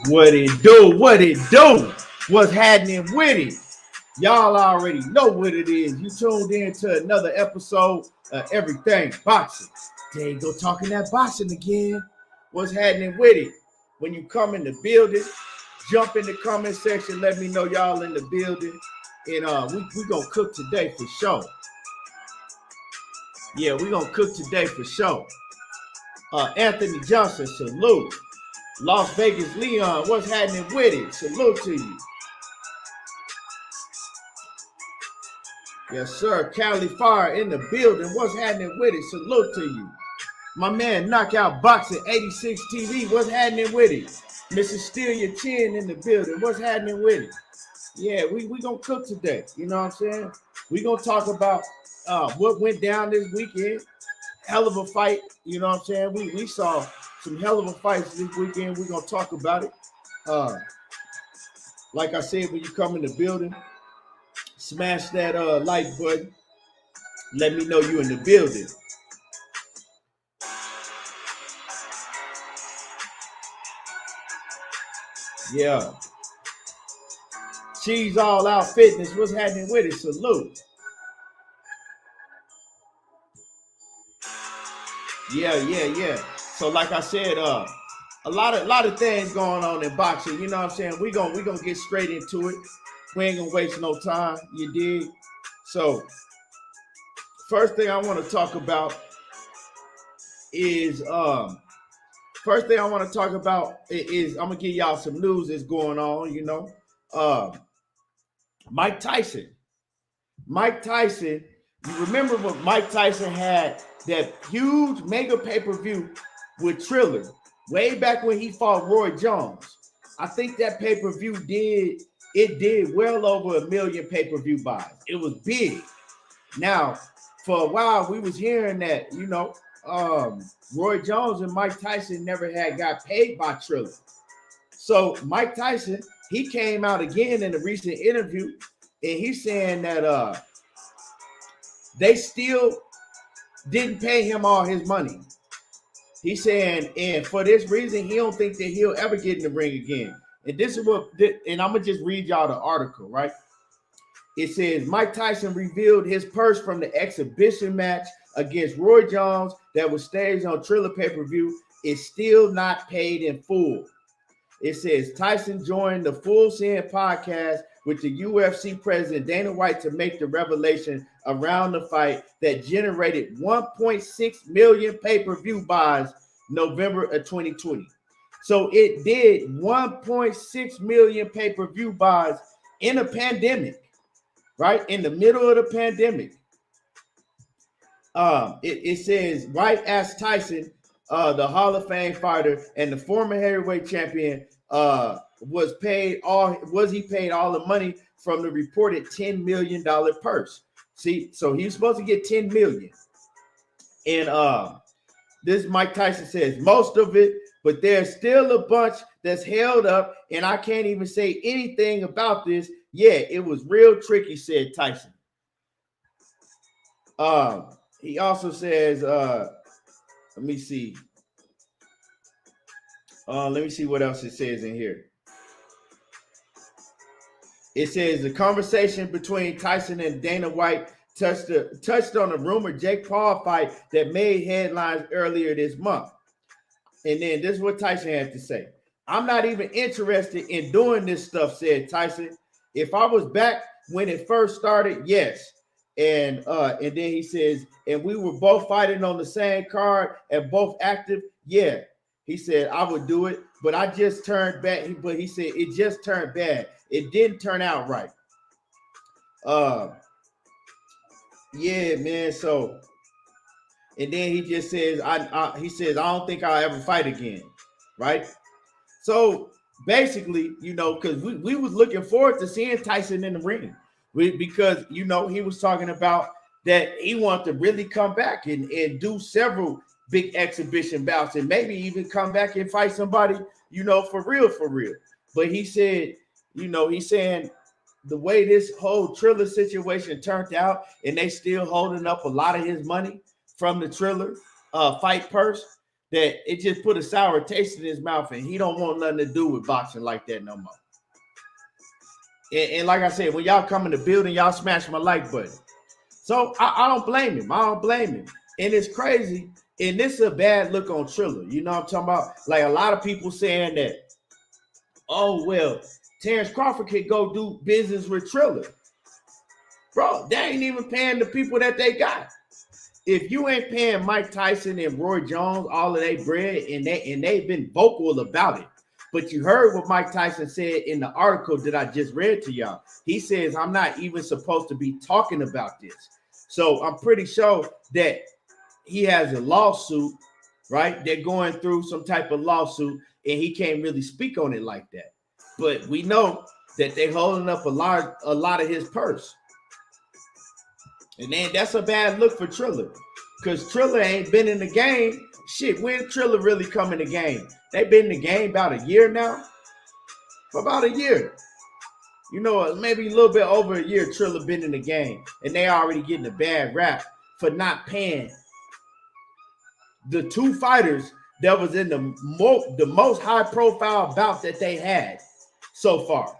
What it do? What it do? What's happening with it? Y'all already know what it is. You tuned in to another episode of Everything Boxing. There you go, talking that boxing again. What's happening with it? When you come in the building, jump in the comment section. Let me know y'all in the building. And we gonna cook today for sure. Yeah, we gonna cook today for sure. Anthony Johnson, salute. Las Vegas Leon, what's happening with it? Salute to you. Yes, sir. Cali Fire in the building. What's happening with it? Salute to you. My man, Knockout Boxing 86 TV. What's happening with it? Mrs. Steal Your Chin in the building. What's happening with it? Yeah, we gonna cook today. You know what I'm saying? We gonna talk about what went down this weekend. Hell of a fight. You know what I'm saying? We saw some hell of a fights this weekend. We're gonna talk about it. Like I said, when you come in the building, smash that like button. Let me know you in the building. Yeah. Cheese All Out Fitness. What's happening with it? Salute. Yeah. So like I said, a lot of things going on in boxing. You know what I'm saying? We gonna get straight into it. We ain't gonna waste no time. You dig? So first thing I want to talk about is I'm gonna give y'all some news that's going on. You know, Mike Tyson. You remember when Mike Tyson had that huge mega pay-per-view with Triller way back when he fought Roy Jones? I think that pay-per-view did well over 1 million pay-per-view buys. It was big. Now, for a while, we was hearing that, you know, Roy Jones and Mike Tyson never got paid by Triller. So Mike Tyson, he came out again in a recent interview, and he's saying that they still didn't pay him all his money. He's saying, and for this reason, he don't think that he'll ever get in the ring again. And this is and I'm gonna just read y'all the article, right? It says Mike Tyson revealed his purse from the exhibition match against Roy Jones that was staged on Triller pay-per-view is still not paid in full. It says Tyson joined the Full Send podcast with the UFC president Dana White to make the revelation around the fight that generated 1.6 million pay-per-view buys November of 2020. So it did 1.6 million pay-per-view buys in a pandemic, right? In the middle of the pandemic. It says White asked Tyson, the Hall of Fame fighter and the former heavyweight champion, was he paid all the money from the reported $10 million purse? See, so he was supposed to get 10 million. And this Mike Tyson says most of it, but there's still a bunch that's held up, and I can't even say anything about this. Yeah, it was real tricky, said Tyson. He also says, let me see what else it says in here. It says the conversation between Tyson and Dana White touched on a rumored Jake Paul fight that made headlines earlier this month. And then this is what Tyson had to say. I'm not even interested in doing this stuff, said Tyson. If I was back when it first started, yes. And then he says, and we were both fighting on the same card and both active, yeah. He said, I would do it, but I just turned bad. But he said, it just turned bad. It didn't turn out right. Yeah, man. So, and then he just says, he says, I don't think I'll ever fight again. Right? So basically, you know, because we was looking forward to seeing Tyson in the ring. Because, you know, he was talking about that he wanted to really come back and do several big exhibition bouts and maybe even come back and fight somebody, you know, for real. But he said, you know, he's saying the way this whole Triller situation turned out, and they still holding up a lot of his money from the Triller fight purse. that it just put a sour taste in his mouth, and he don't want nothing to do with boxing like that no more. And like I said, when y'all come in the building, y'all smash my like button. So I don't blame him. I don't blame him. And it's crazy. And this is a bad look on Triller. You know what I'm talking about? Like a lot of people saying that, oh, well, Terrence Crawford could go do business with Triller. Bro, they ain't even paying the people that they got. If you ain't paying Mike Tyson and Roy Jones all of their bread, and they've been vocal about it. But you heard what Mike Tyson said in the article that I just read to y'all. He says, I'm not even supposed to be talking about this. So I'm pretty sure that he has a lawsuit, right? They're going through some type of lawsuit, and he can't really speak on it like that. But we know that they're holding up a lot of his purse. And then that's a bad look for Triller, because Triller ain't been in the game. Shit, when Triller really come in the game? They've been in the game about a year now. For about a year. You know, maybe a little bit over a year Triller been in the game. And they already getting a bad rap for not paying the two fighters that was in the most high-profile bout that they had so far.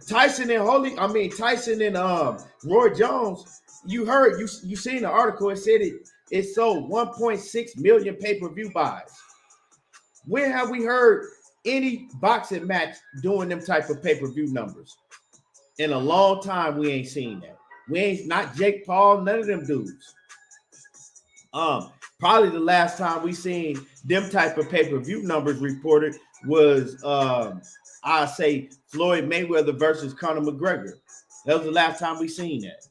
Tyson and Roy Jones, you heard, you seen the article, it said it sold 1.6 million pay-per-view buys. When have we heard any boxing match doing them type of pay-per-view numbers? In a long time, we ain't seen that. We ain't, not Jake Paul, none of them dudes. Probably the last time we seen them type of pay-per-view numbers reported was I say Floyd Mayweather versus Conor McGregor. That was the last time we seen that.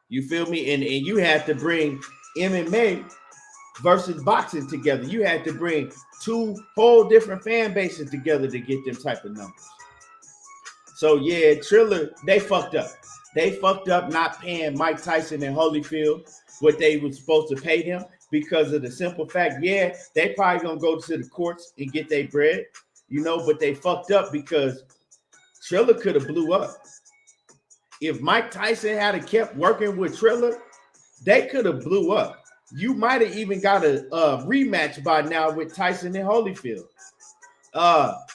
You feel me? And you had to bring MMA versus boxing together. You had to bring two whole different fan bases together to get them type of numbers. So yeah, Triller, they fucked up. They fucked up not paying Mike Tyson and Holyfield what they were supposed to pay them, because of the simple fact, yeah, they probably gonna go to the courts and get their bread, you know, but they fucked up because Triller could have blew up. If Mike Tyson had kept working with Triller, they could have blew up. You might have even got a rematch by now with Tyson and Holyfield.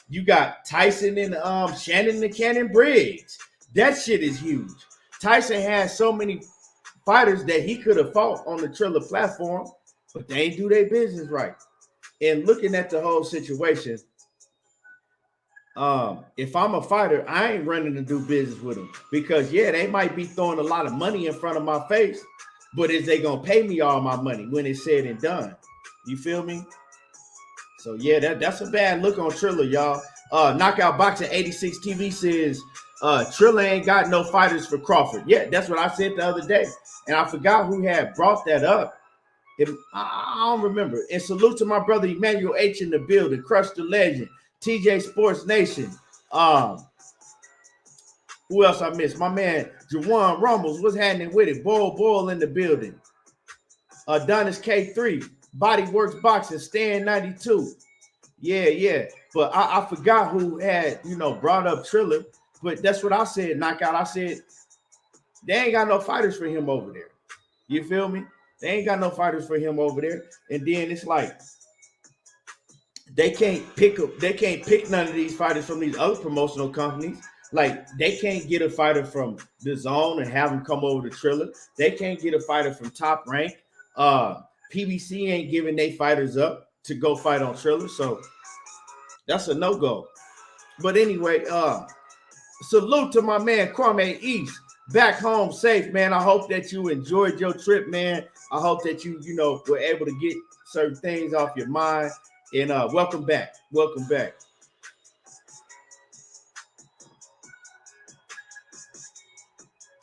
You got Tyson and Shannon the Cannon Briggs. That shit is huge. Tyson has so many fighters that he could have fought on the Triller platform, but they ain't do their business right. And looking at the whole situation, if I'm a fighter, I ain't running to do business with them, because yeah, they might be throwing a lot of money in front of my face, but is they gonna pay me all my money when it's said and done? You feel me? So yeah, that's a bad look on Triller, y'all. Knockout Boxing 86 TV says Triller ain't got no fighters for Crawford. Yeah, that's what I said the other day, and I forgot who had brought that up. I don't remember. And salute to my brother Emmanuel H in the building, Crush the Legend, TJ Sports Nation. Who else I missed? My man Jawan Rumbles, what's happening with it? Boyle in the building. Adonis K3, Body Works Boxing, Stan 92. Yeah. But I forgot who had, brought up Triller. But that's what I said, Knockout. I said, they ain't got no fighters for him over there. You feel me? They ain't got no fighters for him over there. And then it's like, they can't pick none of these fighters from these other promotional companies. Like, they can't get a fighter from the Zone and have them come over to Triller. They can't get a fighter from Top Rank. PBC ain't giving their fighters up to go fight on Triller. So that's a no-go. But anyway, salute to my man Kwame East. Back home safe, man. I hope that you enjoyed your trip, man. I hope that you were able to get certain things off your mind. And welcome back. Welcome back.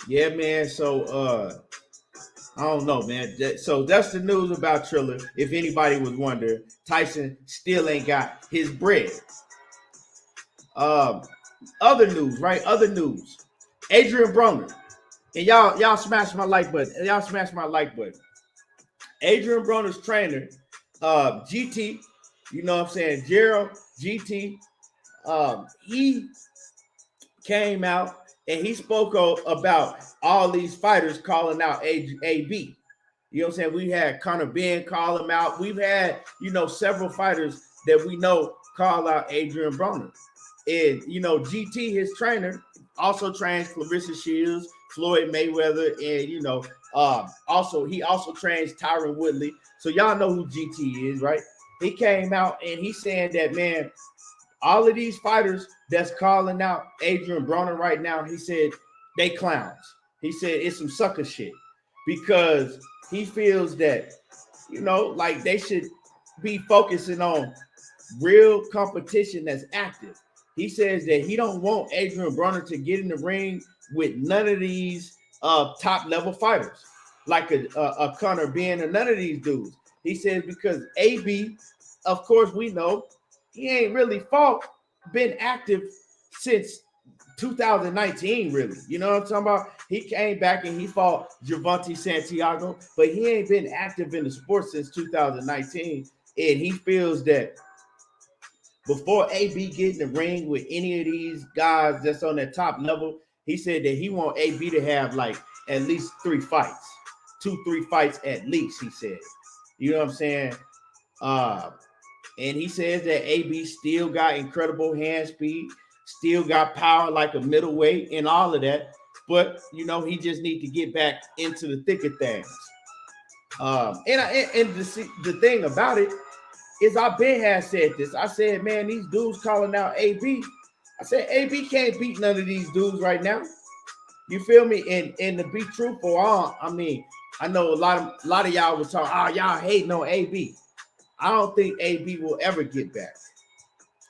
Yeah, man. So I don't know, man. So that's the news about Triller. If anybody was wondering, Tyson still ain't got his bread. Other news, right? Other news. Adrian Broner. And y'all smash my like button. Y'all smash my like button. Adrian Broner's trainer, GT, you know what I'm saying? Gerald GT. He came out and he spoke about all these fighters calling out AB. You know what I'm saying? We had Conor Ben call him out. We've had, several fighters that we know call out Adrian Broner. And, GT, his trainer, also trains Clarissa Shields, Floyd Mayweather, and, he also trains Tyron Woodley. So y'all know who GT is, right? He came out and he's saying that, man, all of these fighters that's calling out Adrian Broner right now, he said they clowns. He said it's some sucker shit because he feels that, like they should be focusing on real competition that's active. He says that he don't want Adrian Broner to get in the ring with none of these top level fighters, like a Conor Ben or none of these dudes. He says because AB, of course, we know he ain't really been active since 2019, really. You know what I'm talking about? He came back and he fought Gervonta Santiago, but he ain't been active in the sport since 2019. And he feels that before AB get in the ring with any of these guys that's on that top level, he said that he want AB to have like at least 3 fights, 2-3 fights at least, he said. You know what I'm saying? And he says that AB still got incredible hand speed, still got power like a middleweight and all of that. But, he just need to get back into the thick of things. The thing about it is I had said this. I said, man, these dudes calling out AB. I said, AB can't beat none of these dudes right now. You feel me? And to be truthful, I know a lot of y'all was talking, y'all hating on AB. I don't think AB will ever get back.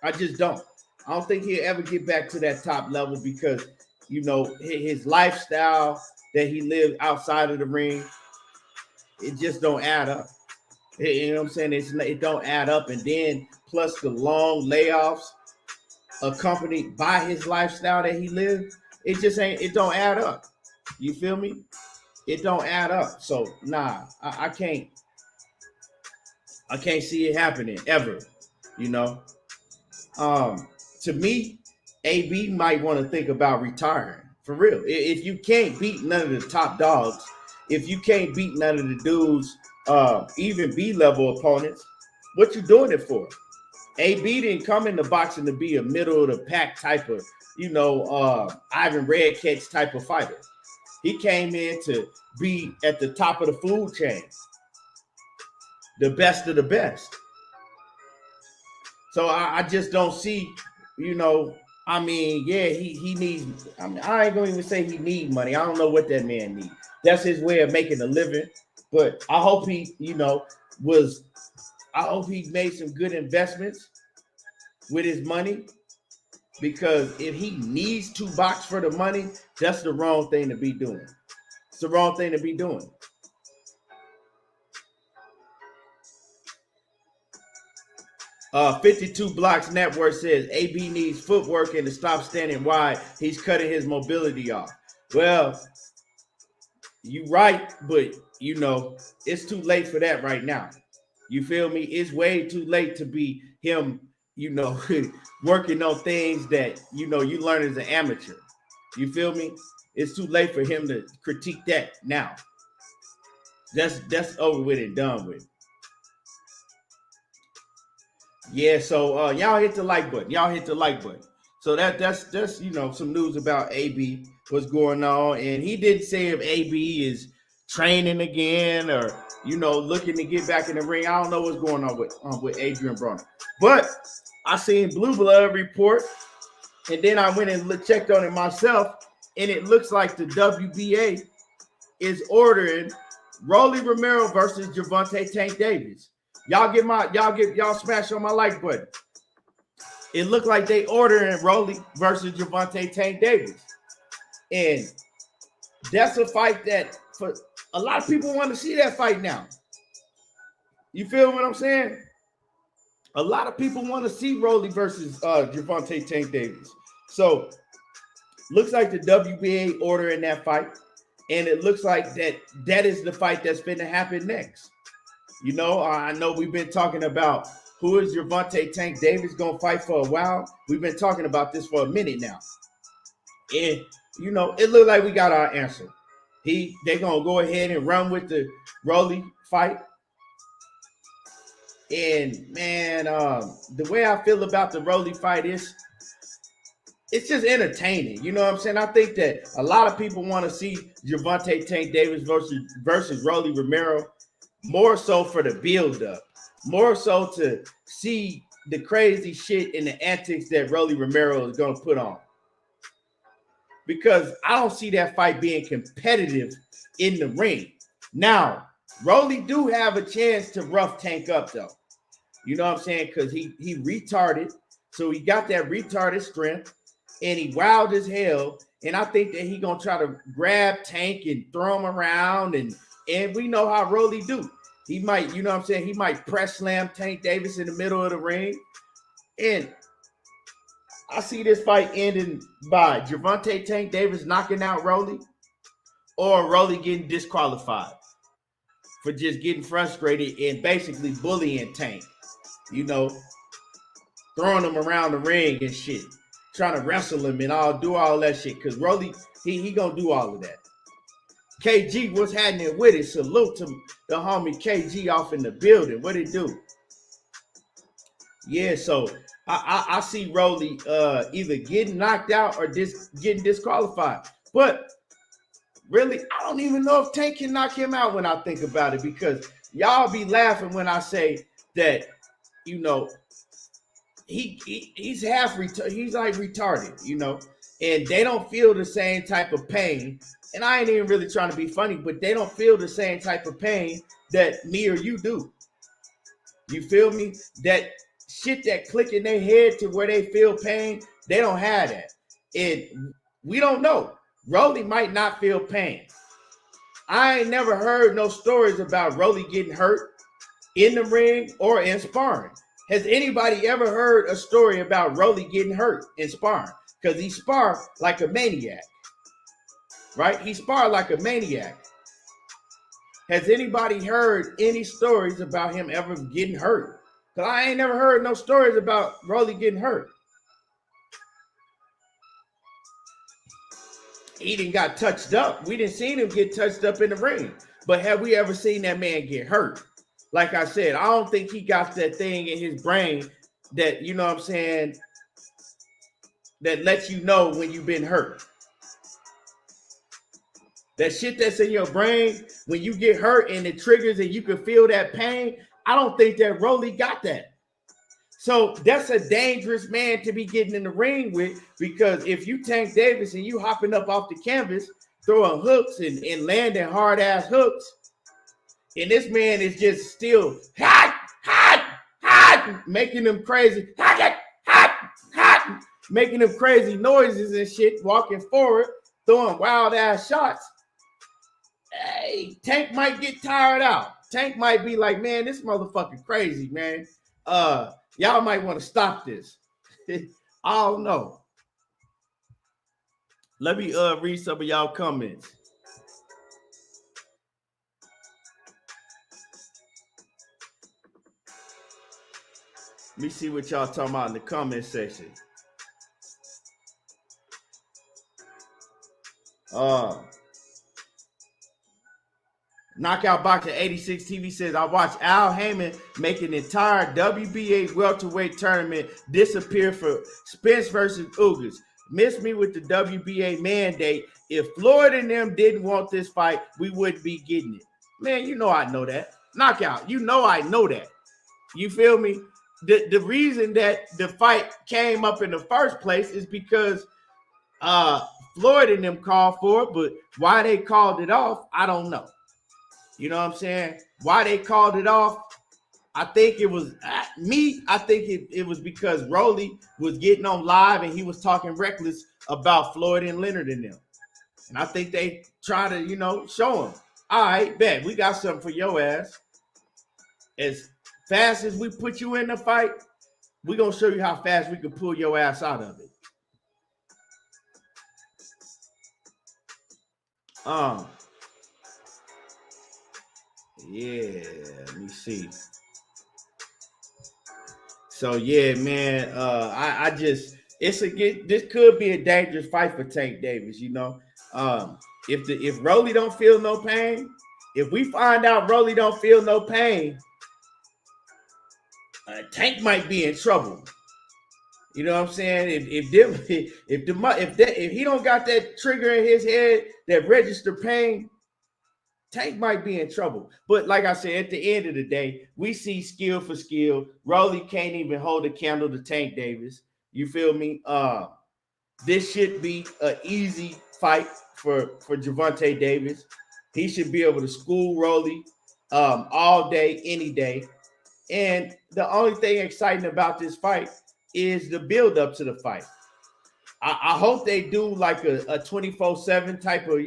I just don't. I don't think he'll ever get back to that top level because, his lifestyle that he lived outside of the ring, it just don't add up. You know what I'm saying? It don't add up. And then plus the long layoffs accompanied by his lifestyle that he lived, it don't add up. You feel me? It don't add up. So, nah, I can't see it happening ever, To me, AB might want to think about retiring for real. If you can't beat none of the top dogs, if you can't beat none of the dudes, even B-level opponents, what you doing it for? AB didn't come into boxing to be a middle of the pack type of, Ivan Redcatch type of fighter. He came in to be at the top of the food chain, the best of the best. So I just don't see, he needs, I ain't gonna even say he needs money. I don't know what that man needs. That's his way of making a living. But I hope he, I hope he made some good investments with his money, because if he needs to box for the money, that's the wrong thing to be doing. It's the wrong thing to be doing. Uh, 52 Blocks Network says AB needs footwork and to stop standing wide. He's cutting his mobility off. Well, you're right, but it's too late for that right now. You feel me? It's way too late to be him, working on things that, you learn as an amateur. You feel me? It's too late for him to critique that now. That's over with and done with. Yeah, so y'all hit the like button. So that's some news about AB, what's going on. And he didn't say if AB is training again or looking to get back in the ring. I don't know what's going on with Adrian Broner. But I seen Blue Blood report, and then I went and checked on it myself, and it looks like the WBA is ordering Rolly Romero versus Gervonta Tank Davis. Y'all smash on my like button. It looked like they ordering Rolly versus Gervonta Tank Davis. And that's a fight that for a lot of people want to see that fight now. You feel what I'm saying? A lot of people want to see Rolly versus Gervonta Tank Davis. So looks like the WBA ordering that fight. And it looks like that is the fight that's going to happen next. I know we've been talking about who is Gervonta Tank Davis going to fight for a while. We've been talking about this for a minute now. And, it looked like we got our answer. They're gonna go ahead and run with the Rolly fight. And man, the way I feel about the Rolly fight is it's just entertaining. You know what I'm saying? I think that a lot of people want to see Gervonta Tank Davis versus Rolly Romero more so for the build-up, more so to see the crazy shit and the antics that Rolly Romero is going to put on. Because I don't see that fight being competitive in the ring. Now, Rolly do have a chance to rough Tank up, though. You know what I'm saying? Because he retarded. So he got that retarded strength. And he wild as hell. And I think that he going to try to grab Tank and throw him around. And we know how Rolly do. He might, you know what I'm saying? He might press slam Tank Davis in the middle of the ring. And I see this fight ending by Gervonta Tank Davis knocking out Rolly or Rolly getting disqualified for just getting frustrated and basically bullying Tank. You know, throwing him around the ring and shit. Trying to wrestle him and do all that shit. Because Rolly, he gonna do all of that. KG, what's happening with it? Salute to the homie KG off in the building. What it do? Yeah, so I see Rolly either getting knocked out or getting disqualified. But really, I don't even know if Tank can knock him out when I think about it, because y'all be laughing when I say that, you know, he's half retarded. He's like retarded, you know, and they don't feel the same type of pain. And I ain't even really trying to be funny, but they don't feel the same type of pain that me or you do. You feel me? That shit that click in their head to where they feel pain, they don't have that. And we don't know. Rolly might not feel pain. I ain't never heard no stories about Rolly getting hurt in the ring or in sparring. Has anybody ever heard a story about Rolly getting hurt in sparring? Because he sparred like a maniac. Right? He sparred like a maniac. Has anybody heard any stories about him ever getting hurt? Because I ain't never heard no stories about Rolly getting hurt. He didn't got touched up. We didn't see him get touched up in the ring. But have we ever seen that man get hurt? Like I said, I don't think he got that thing in his brain that, you know what I'm saying, that lets you know when you've been hurt. That shit that's in your brain, when you get hurt and it triggers and you can feel that pain, I don't think that Rolly got that. So that's a dangerous man to be getting in the ring with, because if you Tank Davis and you hopping up off the canvas, throwing hooks and landing hard-ass hooks, and this man is just still hot, making them crazy, making them crazy noises and shit, walking forward, throwing wild-ass shots. Hey, Tank might get tired out. Tank might be like, man, this motherfucker crazy, man. Y'all might want to stop this. I don't know. Let me read some of y'all comments. Let me see what y'all talking about in the comment section. Knockout Boxer 86 TV says, I watched Al Heyman make an entire WBA welterweight tournament disappear for Spence versus Ugas. Missed me with the WBA mandate. If Floyd and them didn't want this fight, we wouldn't be getting it. Man, you know I know that. Knockout, you know I know that. You feel me? The reason that the fight came up in the first place is because Floyd and them called for it, but why they called it off, I don't know. You know what I'm saying? Why they called it off, I think it was I think it was because Rolly was getting on live and he was talking reckless about Floyd and Leonard and them. And I think they try to, you know, show him, all right, bet, we got something for your ass. As fast as we put you in the fight, we're going to show you how fast we can pull your ass out of it. Yeah, let me see. So yeah, man, I just this could be a dangerous fight for Tank Davis, you know. If Rolly don't feel no pain, if we find out Rolly don't feel no pain, Tank might be in trouble. You know what I'm saying? If he don't got that trigger in his head that register pain, Tank might be in trouble. But like I said, at the end of the day, we see skill for skill. Rolly can't even hold a candle to Tank Davis. You feel me? This should be an easy fight for Gervonta Davis. He should be able to school Rolly all day, any day. And the only thing exciting about this fight is the build up to the fight. I hope they do like a 24/7 type of,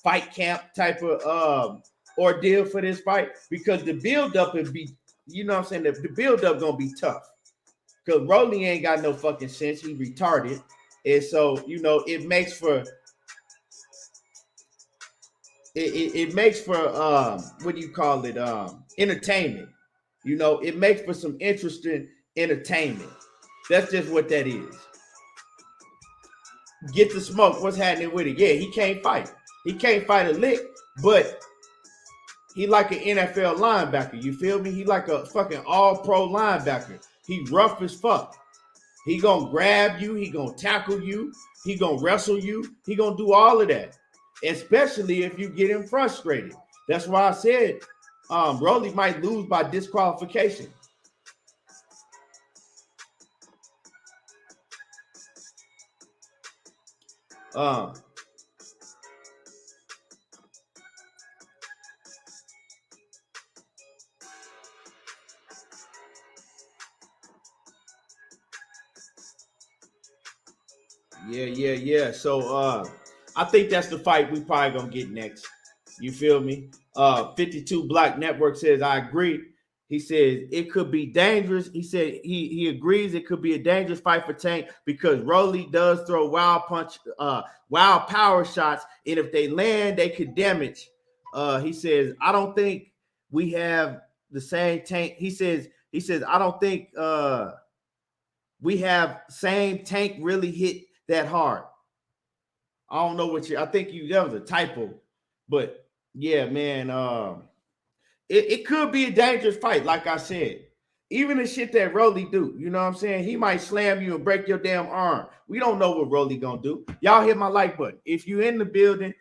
fight camp type of ordeal for this fight, because the build up would be, what I'm saying, the build up gonna be tough. Because Rolly ain't got no fucking sense. He retarded. And so, it makes for it makes for what do you call it? Entertainment. It makes for some interesting entertainment. That's just what that is. Get the smoke. What's happening with it? Yeah, he can't fight. He can't fight a lick, but he like an NFL linebacker. You feel me? He like a fucking all-pro linebacker. He rough as fuck. He gonna grab you. He gonna tackle you. He gonna wrestle you. He gonna do all of that, especially if you get him frustrated. That's why I said Rolly might lose by disqualification. Yeah. So I think that's the fight we probably gonna get next. You feel me? 52 Black Network says, I agree. He says it could be dangerous. He said he agrees it could be a dangerous fight for Tank because Rolly does throw wild power shots, and if they land, they could damage. He says, I don't think we have the same Tank. He says, I don't think we have same Tank really hit that hard. I don't know what I think that was a typo, but yeah, man, it could be a dangerous fight, like I said. Even the shit that Rolly do, you know what I'm saying? He might slam you and break your damn arm. We don't know what Rolly gonna do. Y'all hit my like button. If you in the building,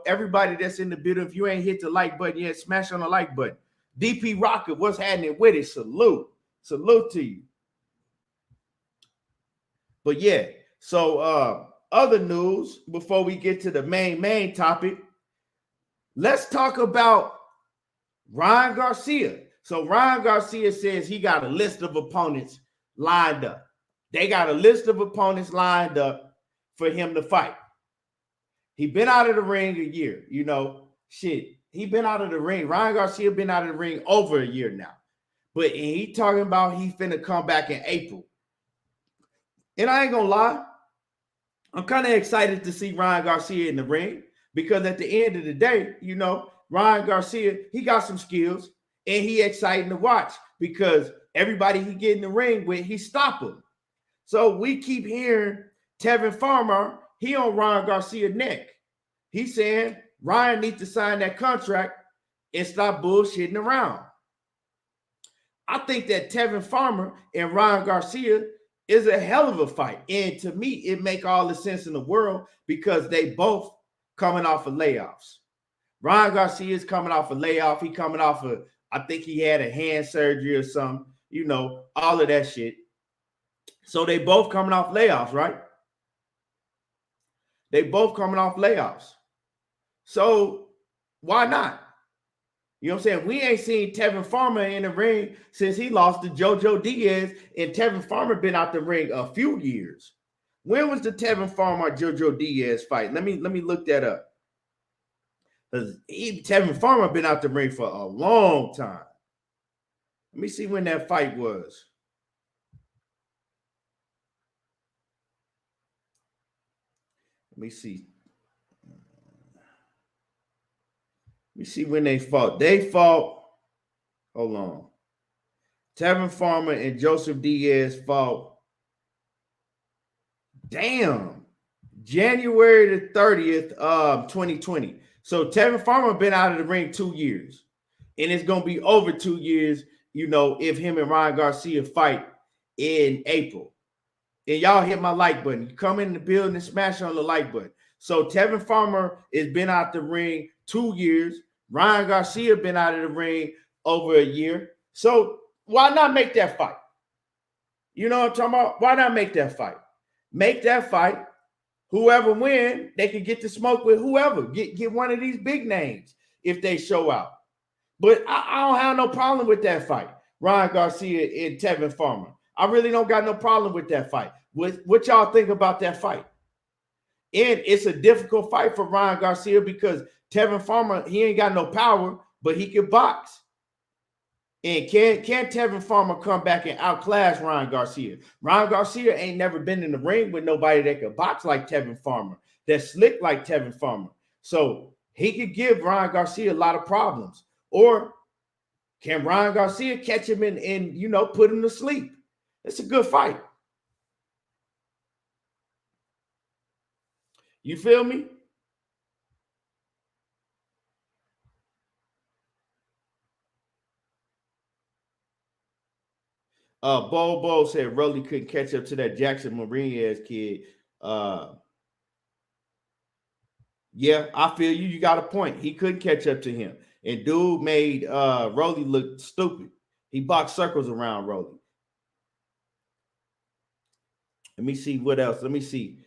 everybody that's in the building, if you ain't hit the like button yet, smash on the like button. DP Rocket, what's happening with it? Salute to you. But yeah, so other news before we get to the main topic, let's talk about Ryan Garcia. So Ryan Garcia says he got a list of opponents lined up. They got a list of opponents lined up for him to fight. He been out of the ring a year, He been out of the ring. Ryan Garcia been out of the ring over a year now. But he talking about he finna come back in April. And I ain't gonna lie, I'm kind of excited to see Ryan Garcia in the ring because at the end of the day, Ryan Garcia, he got some skills and he exciting to watch because everybody he get in the ring with, he stop him. So we keep hearing Tevin Farmer, he on Ryan Garcia's neck. He's saying Ryan needs to sign that contract and stop bullshitting around. I think that Tevin Farmer and Ryan Garcia is a hell of a fight. And to me, it make all the sense in the world because they both coming off of layoffs. Ryan Garcia is coming off a layoff. He coming off of, I think he had a hand surgery or something, all of that shit. So they both coming off layoffs, right? They both coming off layoffs. So why not? You know what I'm saying? We ain't seen Tevin Farmer in the ring since he lost to JoJo Diaz, and Tevin Farmer been out the ring a few years. When was the Tevin Farmer JoJo Diaz fight? Let me look that up. Because Tevin Farmer been out the ring for a long time. Let me see when that fight was. Let me see. Let me see when they fought. They fought. Hold on. Tevin Farmer and Joseph Diaz fought. Damn. January the 30th, 2020. So Tevin Farmer been out of the ring 2 years. And it's going to be over 2 years, if him and Ryan Garcia fight in April. And y'all hit my like button. Come in the building and smash on the like button. So Tevin Farmer has been out the ring 2 years. Ryan Garcia been out of the ring over a year. So why not make that fight? You know what I'm talking about? Why not make that fight? Make that fight. Whoever win, they can get to smoke with whoever. Get one of these big names if they show out. But I don't have no problem with that fight. Ryan Garcia and Tevin Farmer. I really don't got no problem with that fight. What y'all think about that fight? And it's a difficult fight for Ryan Garcia because Tevin Farmer, he ain't got no power, but he can box. And can Tevin Farmer come back and outclass Ryan Garcia? Ryan Garcia ain't never been in the ring with nobody that could box like Tevin Farmer, that's slick like Tevin Farmer. So he could give Ryan Garcia a lot of problems. Or can Ryan Garcia catch him and put him to sleep? It's a good fight. You feel me? Bobo said Rolly couldn't catch up to that Jackson Martinez kid. Yeah, I feel you. You got a point. He couldn't catch up to him. And dude made Rolly look stupid. He boxed circles around Rolly. Let me see what else. Let me see.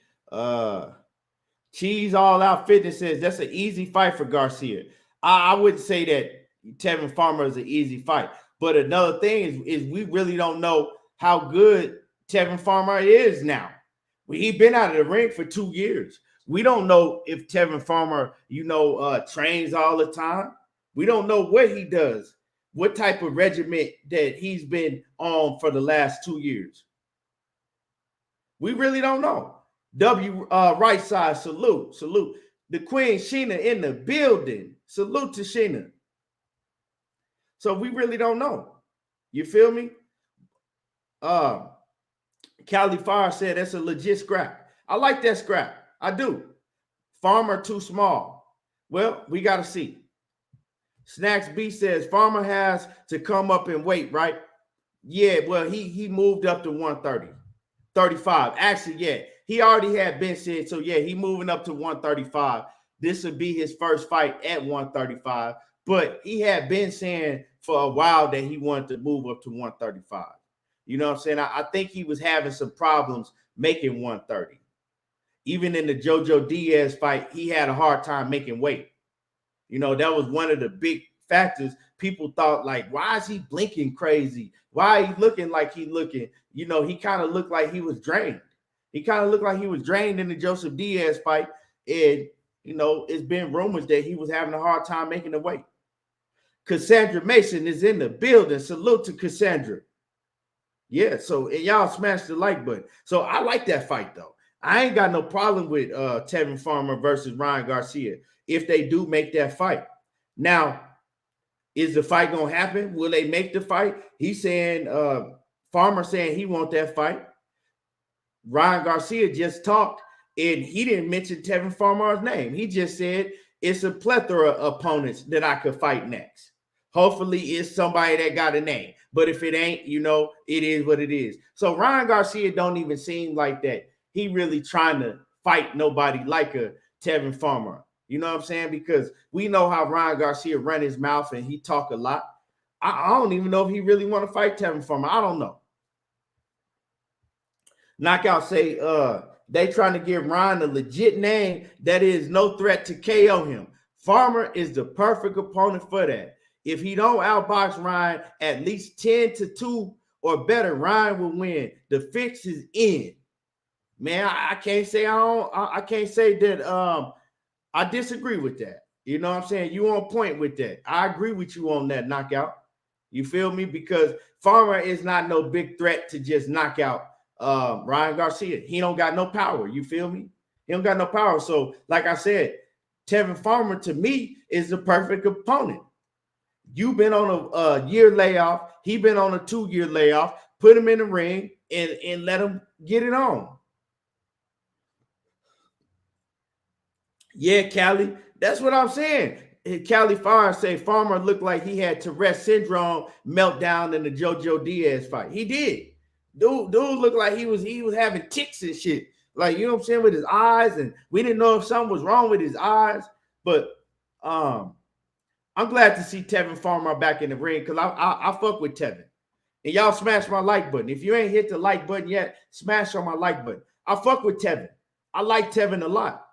Cheese All Out Fitness says that's an easy fight for Garcia. I wouldn't say that Tevin Farmer is an easy fight. But another thing is we really don't know how good Tevin Farmer is now. He's been out of the ring for 2 years. We don't know if Tevin Farmer, trains all the time. We don't know what he does, what type of regiment that he's been on for the last 2 years. We really don't know. Right side, salute. The Queen Sheena in the building. Salute to Sheena. So we really don't know. You feel me? Cali Fire said that's a legit scrap. I like that scrap. I do. Farmer too small. Well, we got to see. Snacks B says Farmer has to come up and weight, right? Yeah, well, he moved up to 130. 35. Actually, yeah. He already had been said, so yeah, he moving up to 135. This would be his first fight at 135. But he had been saying for a while that he wanted to move up to 135. You know what I'm saying? I think he was having some problems making 130. Even in the Jojo Diaz fight, he had a hard time making weight. That was one of the big factors. People thought, like, why is he blinking crazy? Why is he looking like he looking? He kind of looked like he was drained. He kind of looked like he was drained in the Joseph Diaz fight. And, it's been rumors that he was having a hard time making the weight. Cassandra Mason is in the building. Salute to Cassandra. Yeah, and y'all smash the like button. So I like that fight, though. I ain't got no problem with Tevin Farmer versus Ryan Garcia if they do make that fight. Now, is the fight going to happen? Will they make the fight? He's saying, Farmer saying he want that fight. Ryan Garcia just talked, and he didn't mention Tevin Farmer's name. He just said it's a plethora of opponents that I could fight next. Hopefully, it's somebody that got a name. But if it ain't, it is what it is. So Ryan Garcia don't even seem like that. He really trying to fight nobody like a Tevin Farmer. You know what I'm saying? Because we know how Ryan Garcia run his mouth and he talk a lot. I don't even know if he really want to fight Tevin Farmer. I don't know. Knockout say they trying to give Ryan a legit name that is no threat to KO him. Farmer is the perfect opponent for that. If he don't outbox Ryan at least 10-2 or better, Ryan will win. The fix is in. Man, I can't say I can't say that I disagree with that. You know what I'm saying? You on point with that. I agree with you on that knockout. You feel me? Because Farmer is not no big threat to just knock out Ryan Garcia. He don't got no power. You feel me? He don't got no power. So, like I said, Tevin Farmer to me is the perfect opponent. You've been on a year layoff. He been on a 2-year layoff. Put him in the ring and let him get it on. Yeah, Cali. That's what I'm saying. Cali Farr say Farmer looked like he had Tourette syndrome meltdown in the JoJo Diaz fight. He did. Dude looked like he was having ticks and shit. Like, you know what I'm saying, with his eyes, and we didn't know if something was wrong with his eyes. But I'm glad to see Tevin Farmer back in the ring because I fuck with Tevin. And y'all smash my like button. If you ain't hit the like button yet, smash on my like button. I fuck with Tevin. I like Tevin a lot.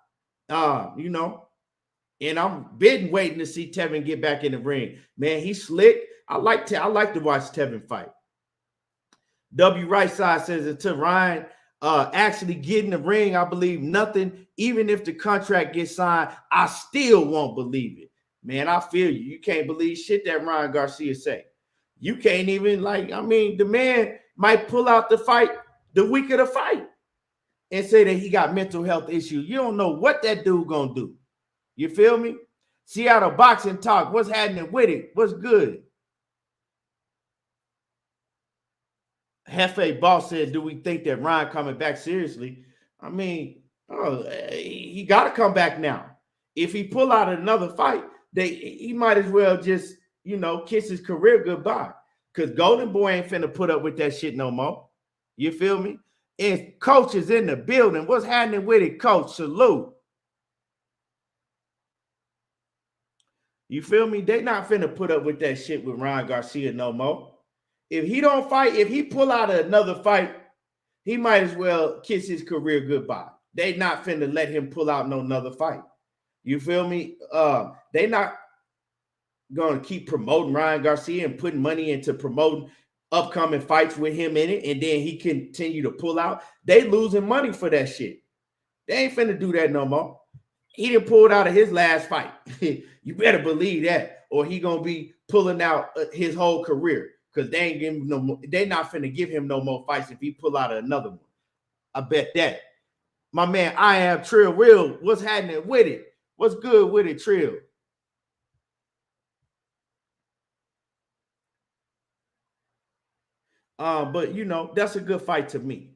You know, and I'm been waiting to see Tevin get back in the ring. Man, he's slick. I like to watch Tevin fight. W Right Side says until Ryan actually get in the ring, I believe nothing. Even if the contract gets signed, I still won't believe it. Man, I feel you. You can't believe shit that Ryan Garcia say. You can't even, like, I mean, the man might pull out the fight the week of the fight and say that he got mental health issues. You don't know what that dude gonna do. You feel me? Seattle Boxing Talk. What's happening with it? What's good? Hefe Boss said, do we think that Ryan coming back seriously? I mean, he got to come back now. If he pull out another fight, he might as well just, you know, kiss his career goodbye. Because Golden Boy ain't finna put up with that shit no more. You feel me? And Coach is in the building. What's happening with it, Coach? Salute. You feel me? They not finna put up with that shit with Ryan Garcia no more. If he don't fight, if he pull out another fight, he might as well kiss his career goodbye. They not finna let him pull out no another fight. You feel me? They not gonna keep promoting Ryan Garcia and putting money into promoting upcoming fights with him in it, and then he continue to pull out. They losing money for that shit. They ain't finna do that no more. He didn't pull it out of his last fight. You better believe that, or he gonna be pulling out his whole career. Because they ain't giving him no more, they not finna give him no more fights if he pull out another one. I bet that. My man, I am Trill Real. What's happening with it? What's good with it, Trill? But you know, that's a good fight to me.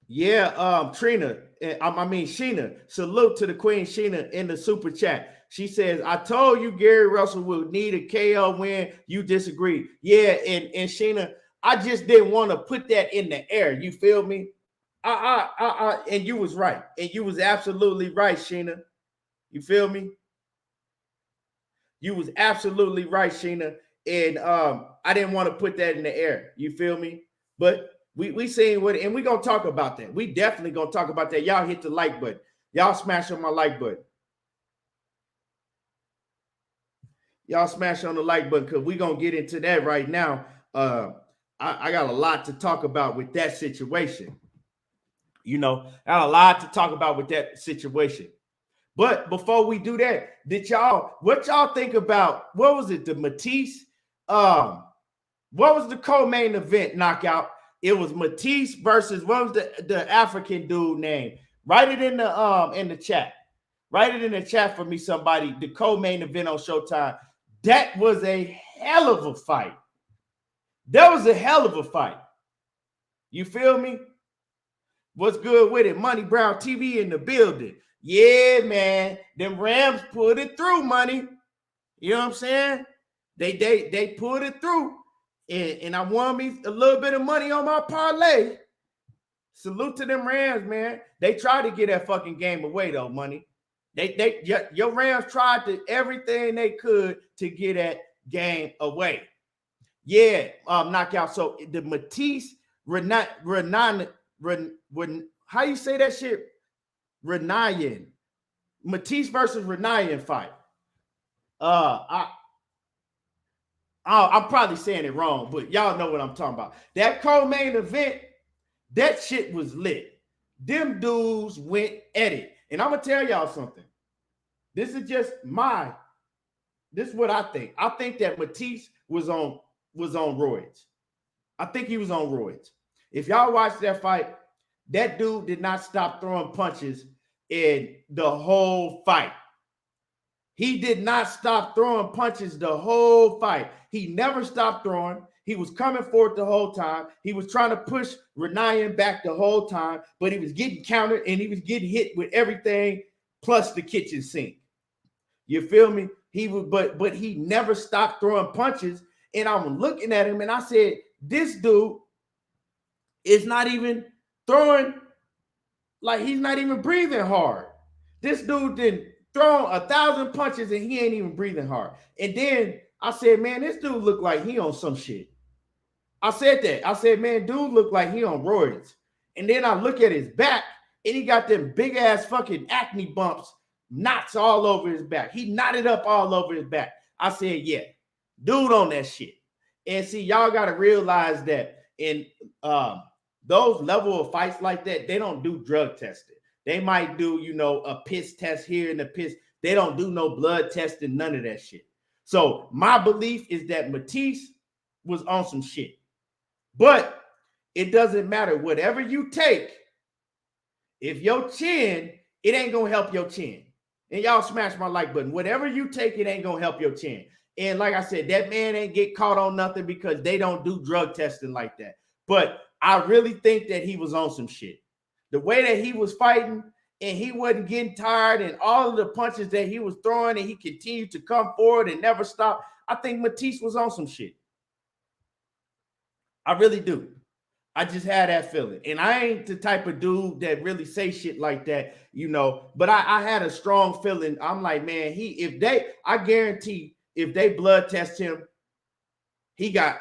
Yeah, Trina, Sheena, salute to the Queen Sheena in the super chat. She says, I told you Gary Russell would need a KO win. You disagree. Yeah, and Sheena, I just didn't want to put that in the air. You feel me? And you was right. And you was absolutely right, Sheena. You feel me? You was absolutely right, Sheena. And I didn't want to put that in the air. You feel me? But we seen what, and we gonna talk about that. We definitely gonna talk about that. Y'all hit the like button. Y'all smash on my like button. Y'all smash on the like button because we gonna get into that right now. I got a lot to talk about with that situation. You know, I got a lot to talk about with that situation. But before we do that, what y'all think about, what was it, the Matisse? What was the co-main event knockout? It was Matisse versus, what was the African dude name? Write it in the chat. Write it in the chat for me, somebody. The co-main event on Showtime. That was a hell of a fight. That was a hell of a fight. You feel me? What's good with it? Money Brown TV in the building. Yeah, man. Them Rams pulled it through, Money. You know what I'm saying? They pulled it through. And I won me a little bit of money on my parlay. Salute to them Rams, man. They tried to get that fucking game away, though, Money. Your Rams tried to everything they could to get that game away. Yeah, knockout. So the Matisse how you say that shit? Renayan. Matisse versus Renayan fight. I'm probably saying it wrong, but y'all know what I'm talking about. That co-main event, that shit was lit. Them dudes went at it. And I'm gonna tell y'all something. This is what I think. I think that Matisse was on roids. I think he was on roids. If y'all watch that fight, that dude did not stop throwing punches in the whole fight. He did not stop throwing punches the whole fight. He never stopped throwing. He was coming forward the whole time. He was trying to push Renayan back the whole time, but he was getting countered and he was getting hit with everything plus the kitchen sink. You feel me? He was, but he never stopped throwing punches. And I'm looking at him and I said, this dude is not even throwing, like he's not even breathing hard. This dude did throw 1,000 punches and he ain't even breathing hard. And then I said, man, this dude look like he on some shit. I said that. I said, man, dude look like he on roids. And then I look at his back and he got them big ass fucking acne bumps, knots all over his back. He knotted up all over his back. I said, yeah, dude on that shit. And see, y'all got to realize that in those level of fights like that, they don't do drug testing. They might do, you know, a piss test here and a piss. They don't do no blood testing, none of that shit. So my belief is that Matisse was on some shit. But it doesn't matter. Whatever you take, if your chin, it ain't going to help your chin. And y'all smash my like button. Whatever you take, it ain't going to help your chin. And like I said, that man ain't get caught on nothing because they don't do drug testing like that. But I really think that he was on some shit. The way that he was fighting and he wasn't getting tired and all of the punches that he was throwing and he continued to come forward and never stop, I think Matisse was on some shit. I really do. I just had that feeling. And I ain't the type of dude that really say shit like that, you know, but I had a strong feeling. I'm like, man, I guarantee if they blood test him, he got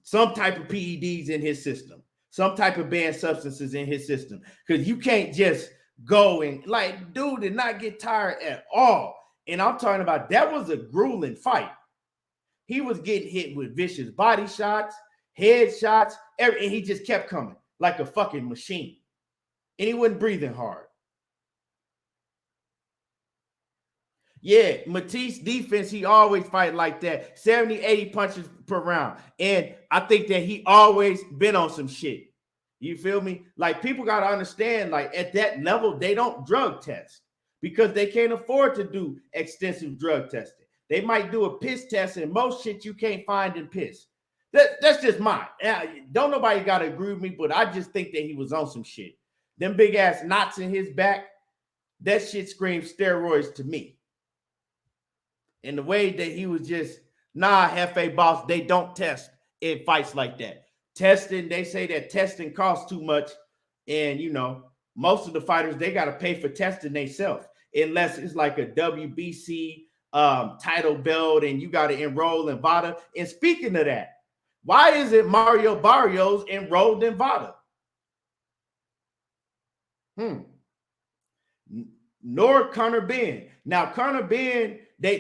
some type of PEDs in his system, some type of banned substances in his system. Because you can't just go and, like, dude did not get tired at all. And I'm talking about that was a grueling fight. He was getting hit with vicious body shots, head shots, and he just kept coming like a fucking machine. And he wasn't breathing hard. Yeah, Matisse defense, he always fight like that. 70, 80 punches per round. And I think that he always been on some shit. You feel me? Like, people got to understand, like, at that level, they don't drug test because they can't afford to do extensive drug testing. They might do a piss test, and most shit you can't find in piss. That's just mine. Don't nobody got to agree with me, but I just think that he was on some shit. Them big ass knots in his back, that shit screams steroids to me. And the way that he was just, nah, Hefe boss, they don't test in fights like that. Testing, they say that testing costs too much. And, you know, most of the fighters, they got to pay for testing themselves. Unless it's like a WBC title belt and you got to enroll in VADA. And speaking of that, why isn't Mario Barrios enrolled in VADA? Nor Conor Benn. Now, Conor Benn, they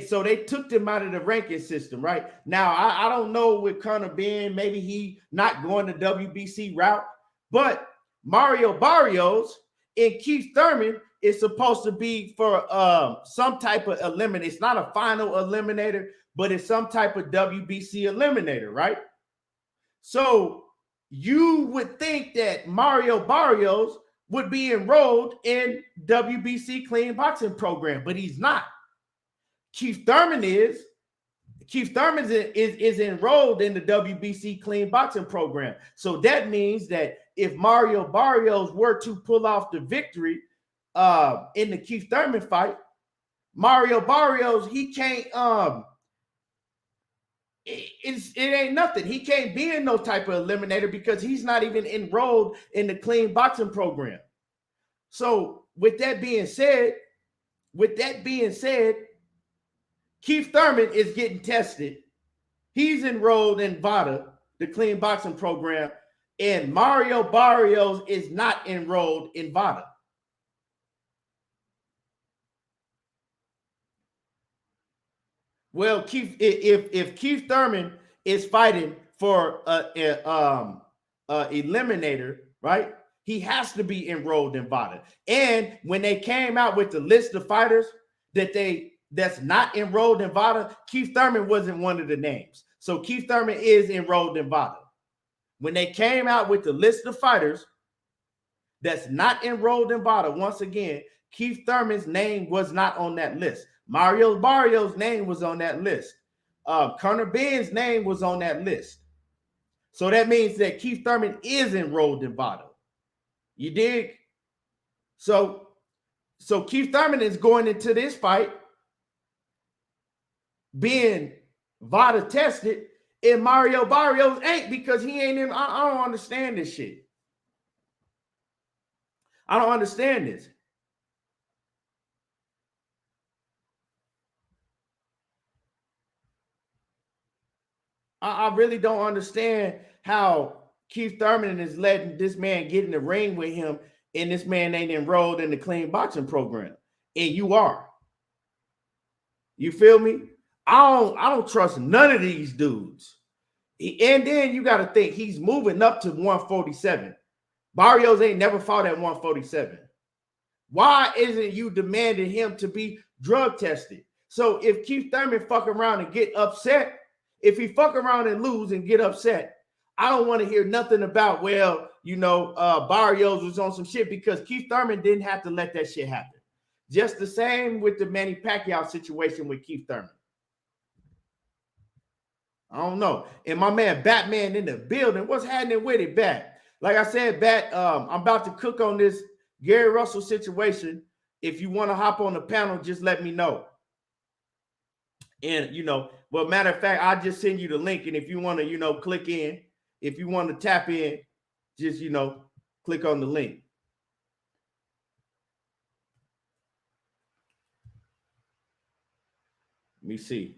took them out of the ranking system, right? Now, I don't know with Conor Benn, maybe he not going the WBC route, but Mario Barrios and Keith Thurman is supposed to be for some type of eliminator. It's not a final eliminator, but it's some type of WBC eliminator, right? So you would think that Mario Barrios would be enrolled in WBC clean boxing program, but he's not. Keith Thurman is. Keith Thurman is enrolled in the WBC clean boxing program. So that means that if Mario Barrios were to pull off the victory in the Keith Thurman fight, Mario Barrios, he can't it ain't nothing. He can't be in no type of eliminator because he's not even enrolled in the clean boxing program. So with that being said, Keith Thurman is getting tested. He's enrolled in VADA, the clean boxing program, and Mario Barrios is not enrolled in VADA. Well, if Keith Thurman is fighting for a eliminator, right? He has to be enrolled in VADA. And when they came out with the list of fighters that's not enrolled in VADA, Keith Thurman wasn't one of the names. So Keith Thurman is enrolled in VADA. When they came out with the list of fighters that's not enrolled in VADA, once again, Keith Thurman's name was not on that list. Mario Barrios' name was on that list. Conor Benn's name was on that list. So that means that Keith Thurman is enrolled in VADA. You dig? So So Keith Thurman is going into this fight being VADA tested, and Mario Barrios ain't, because he ain't in. I don't understand this shit. I don't understand this. I really don't understand how Keith Thurman is letting this man get in the ring with him, and this man ain't enrolled in the clean boxing program, and you are. You feel me? I don't trust none of these dudes. And then you got to think he's moving up to 147. Barrios ain't never fought at 147. Why isn't you demanding him to be drug tested? So if Keith Thurman fuck around and get upset, if he fuck around and lose and get upset, I don't want to hear nothing about, well, Barrios was on some shit, because Keith Thurman didn't have to let that shit happen. Just the same with the Manny Pacquiao situation with Keith Thurman. I don't know. And my man Batman in the building. What's happening with it, Bat? Like I said, Bat, I'm about to cook on this Gary Russell situation. If you want to hop on the panel, just let me know. And, well, matter of fact, I'll just send you the link. And if you want to, click in, if you want to tap in, just, click on the link. Let me see.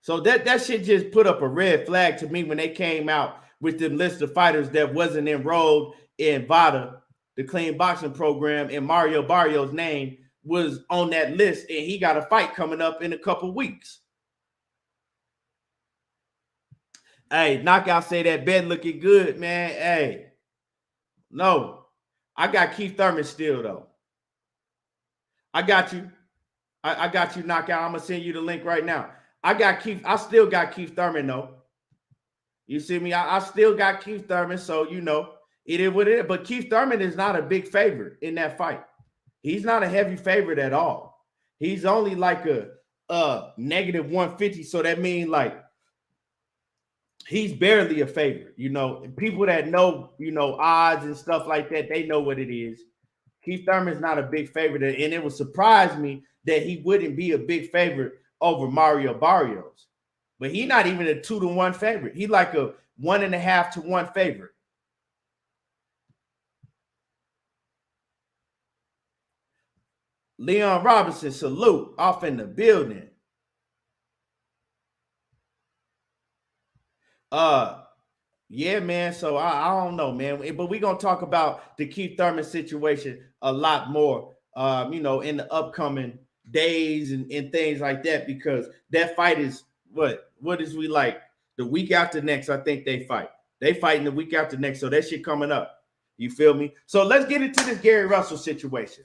So that shit just put up a red flag to me when they came out with the list of fighters that wasn't enrolled in VADA, the clean boxing program, and Mario Barrios' name was on that list, and he got a fight coming up in a couple weeks. Hey, Knockout say that bed looking good, man. Hey, no, I got Keith Thurman still, though. I got you. I got you, Knockout. I'm going to send you the link right now. I still got Keith Thurman, though. You see me? I still got Keith Thurman, so it is what it is. But Keith Thurman is not a big favorite in that fight. He's not a heavy favorite at all. He's only like a negative 150, so that means like he's barely a favorite. People that know, odds and stuff like that, they know what it is. Keith Thurman's not a big favorite, and it would surprise me that he wouldn't be a big favorite over Mario Barrios. But he's not even a 2-1 favorite. He's like a 1.5 to 1 favorite. Leon Robinson, salute, off in the building. Yeah, man. So I don't know, man. But we're gonna talk about the Keith Thurman situation a lot more, in the upcoming days and things like that, because that fight is what is we like the week after next. I think they fighting the week after next, so that shit coming up. You feel me? So let's get into this Gary Russell situation.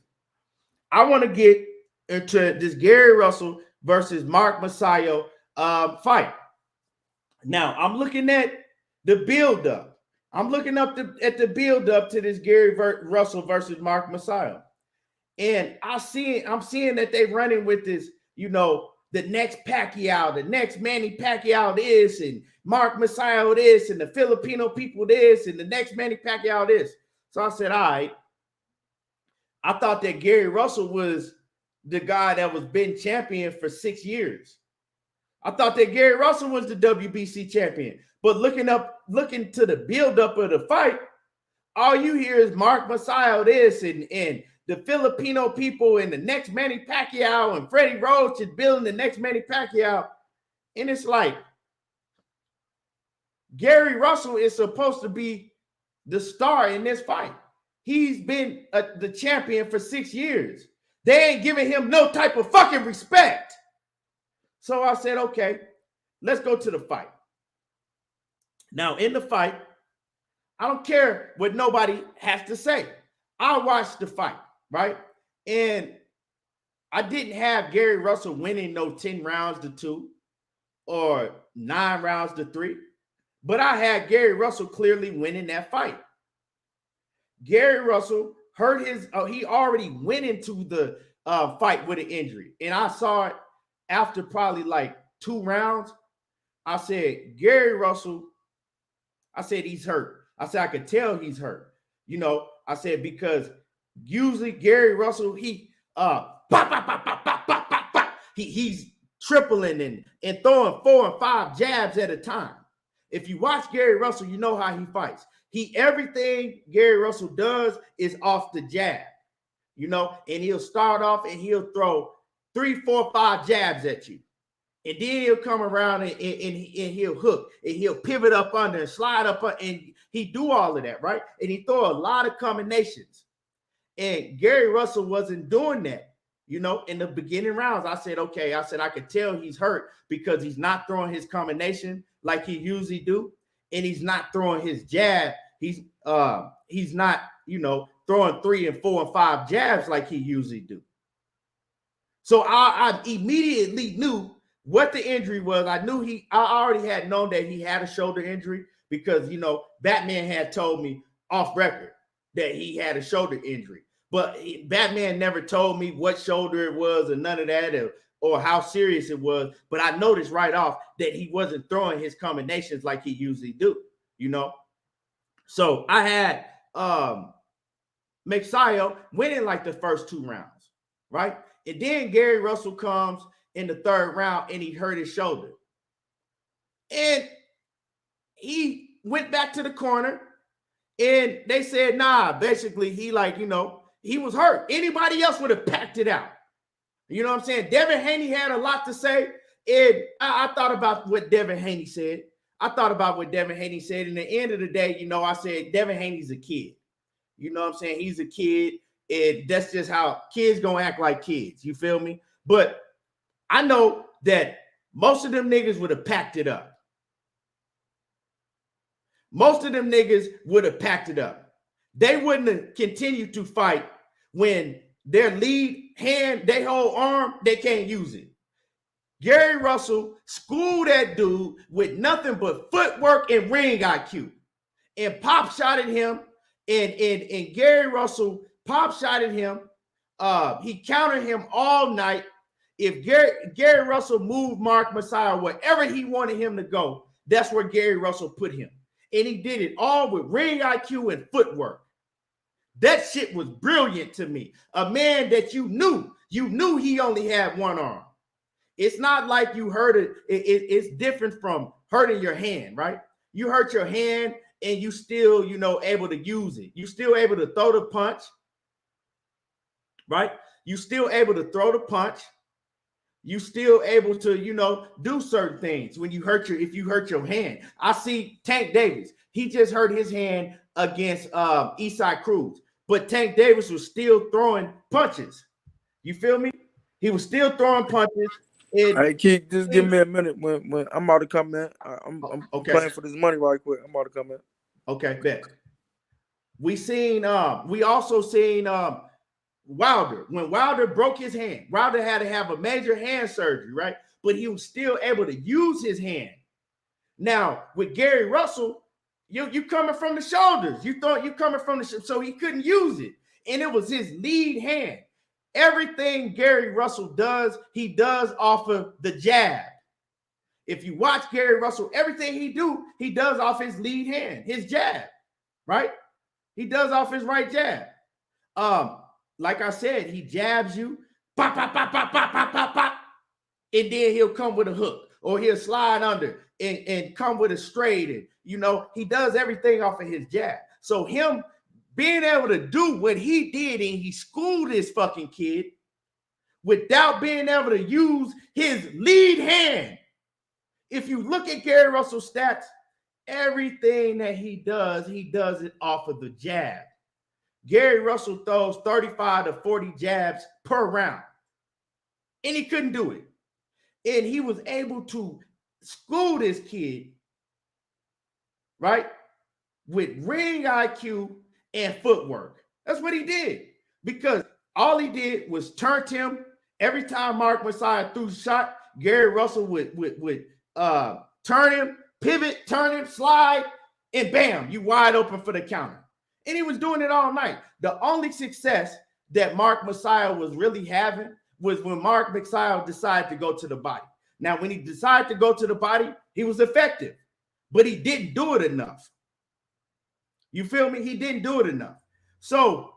I want to get into this Gary Russell versus Mark Magsayo fight. Now I'm looking at the build-up. I'm looking up at the build-up to this Gary Russell versus Mark Magsayo. And I'm seeing that they're running with this, the next Pacquiao, the next Manny Pacquiao this, and Mark Magsayo this, and the Philippino people this, and the next Manny Pacquiao this. So I said, all right. I thought that Gary Russell was the guy that was been champion for 6 years. I thought that Gary Russell was the WBC champion. But looking to the build-up of the fight, all you hear is Mark Magsayo this, and the Filipino people, and the next Manny Pacquiao, and Freddie Roach is building the next Manny Pacquiao. And it's like, Gary Russell is supposed to be the star in this fight. He's been the champion for 6 years. They ain't giving him no type of fucking respect. So I said, okay, let's go to the fight. Now, in the fight, I don't care what nobody has to say. I watched the fight, right? And I didn't have Gary Russell winning no 10 rounds to 2 or 9 rounds to 3, but I had Gary Russell clearly winning that fight. Gary Russell hurt he already went into the fight with an injury. And I saw it after probably like 2 rounds, I said, Gary Russell, I said, he's hurt. I said, I could tell he's hurt. You know, I said, because usually Gary Russell, he pop, pop, pop, pop, pop, pop, pop, pop. He's tripling and throwing 4 and 5 jabs at a time. If you watch Gary Russell, you know how he fights. Everything Gary Russell does is off the jab, you know, and he'll start off and he'll throw 3, 4, 5 jabs at you. And then he'll come around and he'll hook and he'll pivot up under and slide up and he do all of that, right? And he throw a lot of combinations. And Gary Russell wasn't doing that, you know, in the beginning rounds. I said, okay, I said, I could tell he's hurt because he's not throwing his combination like he usually do. And he's not throwing his jab. He's not, you know, throwing 3 and 4 and 5 jabs like he usually do. So I immediately knew what the injury was. I already had known that he had a shoulder injury because, you know, Batman had told me off record that he had a shoulder injury. But Batman never told me what shoulder it was or none of that or how serious it was. But I noticed right off that he wasn't throwing his combinations like he usually do, you know. So I had Magsayo winning like the first 2 rounds, right? And then Gary Russell comes in the 3rd round and he hurt his shoulder. And he went back to the corner and they said, nah, basically he like, you know, he was hurt. Anybody else would have packed it out. You know what I'm saying? Devin Haney had a lot to say. And I thought about what Devin Haney said. And at the end of the day, you know, I said, Devin Haney's a kid. You know what I'm saying? He's a kid. And that's just how kids gonna act like kids. You feel me? But I know that most of them niggas would have packed it up. They wouldn't have continued to fight when their lead hand, their whole arm, they can't use it. Gary Russell schooled that dude with nothing but footwork and ring IQ and pop shotted him. And Gary Russell pop shotted him. He countered him all night. If Gary Russell moved Mark Magsayo wherever he wanted him to go, that's where Gary Russell put him. And he did it all with ring IQ and footwork. That shit was brilliant to me. A man that you knew he only had one arm. It's not like you hurt it. It's different from hurting your hand, right? You hurt your hand and you still, you know, able to use it. You still able to throw the punch, right? You still able to throw the punch. You still able to, you know, do certain things when you if you hurt your hand. I see Tank Davis. He just hurt his hand against Eastside Cruz, but Tank Davis was still throwing punches. You feel me? He was still throwing punches. Hey, Keith, just give me a minute. When I'm about to come in, I'm okay. Playing for this money right quick. I'm about to come in. Okay, bet. We also seen Wilder. When Wilder broke his hand, Wilder had to have a major hand surgery, right? But he was still able to use his hand. Now, with Gary Russell, you coming from the shoulders. You thought you coming from so he couldn't use it. And it was his lead hand. Everything Gary Russell does, he does off of the jab. If you watch Gary Russell, everything he does off his lead hand, his jab, right? He does off his right jab. Like I said, he jabs you, pop, pop, pop, pop, pop, pop, pop, pop, and then he'll come with a hook, or he'll slide under and come with a straight. And, you know, he does everything off of his jab. So him being able to do what he did, and he schooled his fucking kid without being able to use his lead hand. If you look at Gary Russell's stats, everything that he does it off of the jab. Gary Russell throws 35 to 40 jabs per round, and he couldn't do it. And he was able to school this kid, right, with ring IQ and footwork. That's what he did, because all he did was turn him. Every time Mark Magsayo threw the shot, Gary Russell would turn him, pivot, turn him, slide, and bam, you wide open for the counter. And he was doing it all night. The only success that Mark Magsayo was really having was when Mark Magsayo decided to go to the body. Now, when he decided to go to the body, he was effective, but he didn't do it enough. You feel me? He didn't do it enough. So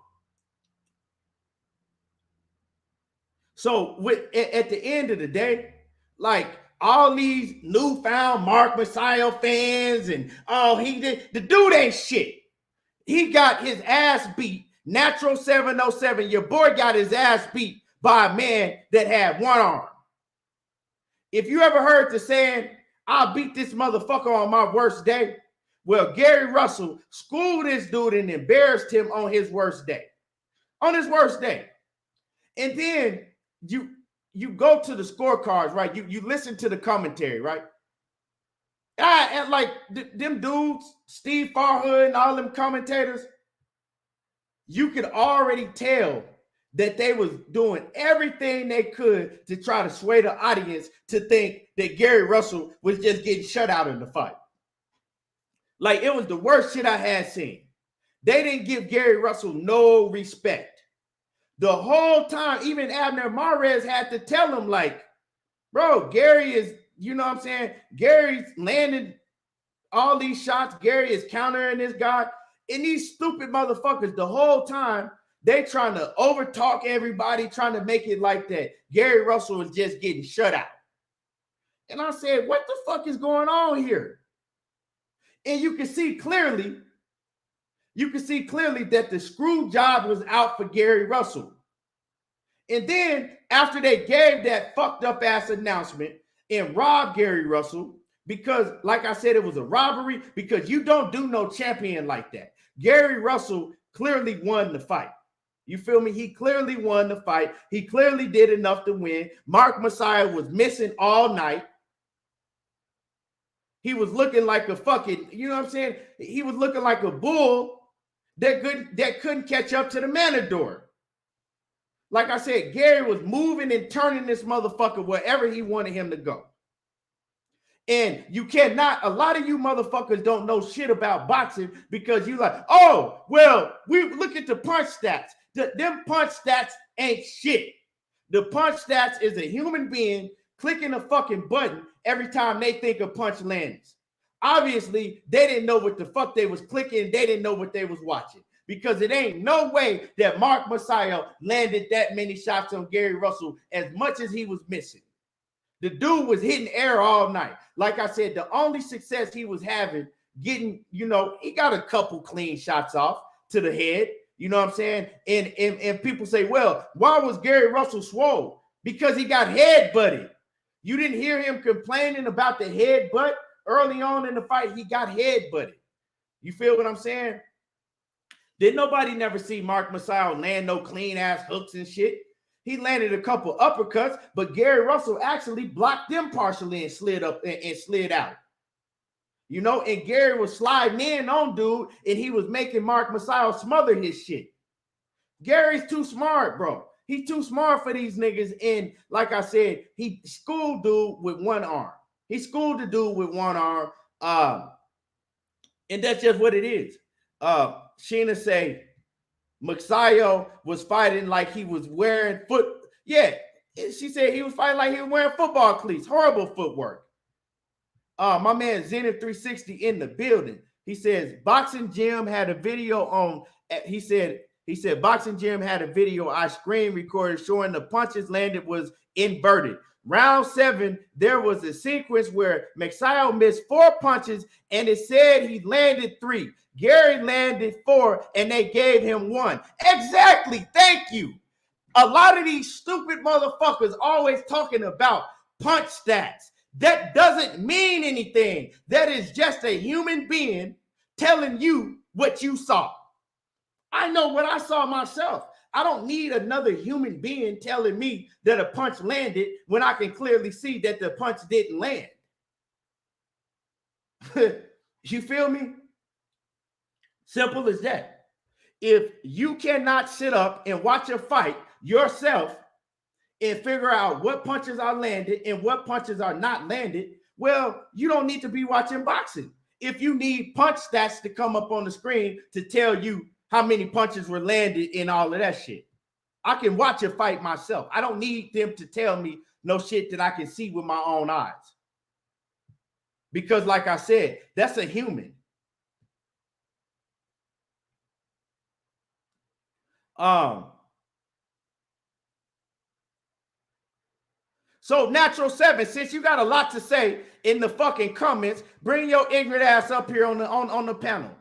at the end of the day, like all these newfound Mark Magsayo fans and the dude ain't shit. He got his ass beat. Natural 707. Your boy got his ass beat by a man that had one arm. If you ever heard the saying, I'll beat this motherfucker on my worst day. Well, Gary Russell schooled this dude and embarrassed him on his worst day. On his worst day. And then you go to the scorecards, right? You listen to the commentary, right? And like them dudes, Steve Farhood and all them commentators, you could already tell that they was doing everything they could to try to sway the audience to think that Gary Russell was just getting shut out in the fight. Like, it was the worst shit I had seen. They didn't give Gary Russell no respect. The whole time, even Abner Mares had to tell him, like, bro, Gary is, you know what I'm saying? Gary's landing all these shots. Gary is countering this guy. And these stupid motherfuckers, the whole time, they trying to overtalk everybody, trying to make it like that Gary Russell is just getting shut out. And I said, what the fuck is going on here? And you can see clearly that the screw job was out for Gary Russell. And then after they gave that fucked up ass announcement and robbed Gary Russell, because like I said, it was a robbery, because you don't do no champion like that. Gary Russell clearly won the fight. You feel me? He clearly won the fight. He clearly did enough to win. Mark Magsayo was missing all night. He was looking like a fucking, you know what I'm saying? He was looking like a bull that couldn't catch up to the matador. Like I said, Gary was moving and turning this motherfucker wherever he wanted him to go. And you cannot, a lot of you motherfuckers don't know shit about boxing because you like, oh, well, we look at the punch stats. Them punch stats ain't shit. The punch stats is a human being clicking a fucking button every time they think a punch lands. Obviously, they didn't know what the fuck they was clicking. They didn't know what they was watching, because it ain't no way that Mark Magsayo landed that many shots on Gary Russell as much as he was missing. The dude was hitting air all night. Like I said, the only success he was having getting, you know, he got a couple clean shots off to the head. You know what I'm saying? And people say, well, why was Gary Russell swole? Because he got headbutted. You didn't hear him complaining about the headbutt early on in the fight. He got headbutted. You feel what I'm saying? Did nobody never see Mark Magsayo land no clean ass hooks and shit? He landed a couple uppercuts, but Gary Russell actually blocked them partially and slid up and slid out. You know, and Gary was sliding in on dude, and he was making Mark Magsayo smother his shit. Gary's too smart, bro. He's too smart for these niggas. And like I said, he schooled dude with one arm. He schooled the dude with one arm. And that's just what it is. Sheena say Magsayo was fighting like he was wearing she said he was fighting like he was wearing football cleats. Horrible footwork. My man Zenith 360 in the building. He says Boxing Gym had a video on. He said Boxing Gym had a video I screen recorded showing the punches landed was inverted. Round 7, there was a sequence where Magsayo missed 4 punches and it said he landed 3. Gary landed 4 and they gave him 1. Exactly. Thank you. A lot of these stupid motherfuckers always talking about punch stats. That doesn't mean anything. That is just a human being telling you what you saw. I know what I saw myself. I don't need another human being telling me that a punch landed when I can clearly see that the punch didn't land. You feel me? Simple as that. If you cannot sit up and watch a fight yourself and figure out what punches are landed and what punches are not landed, well, you don't need to be watching boxing. If you need punch stats to come up on the screen to tell you how many punches were landed and all of that shit, I can watch a fight myself. I don't need them to tell me no shit that I can see with my own eyes. Because like I said, that's a human. So Natural 7, since you got a lot to say in the fucking comments, bring your ignorant ass up here on the panel.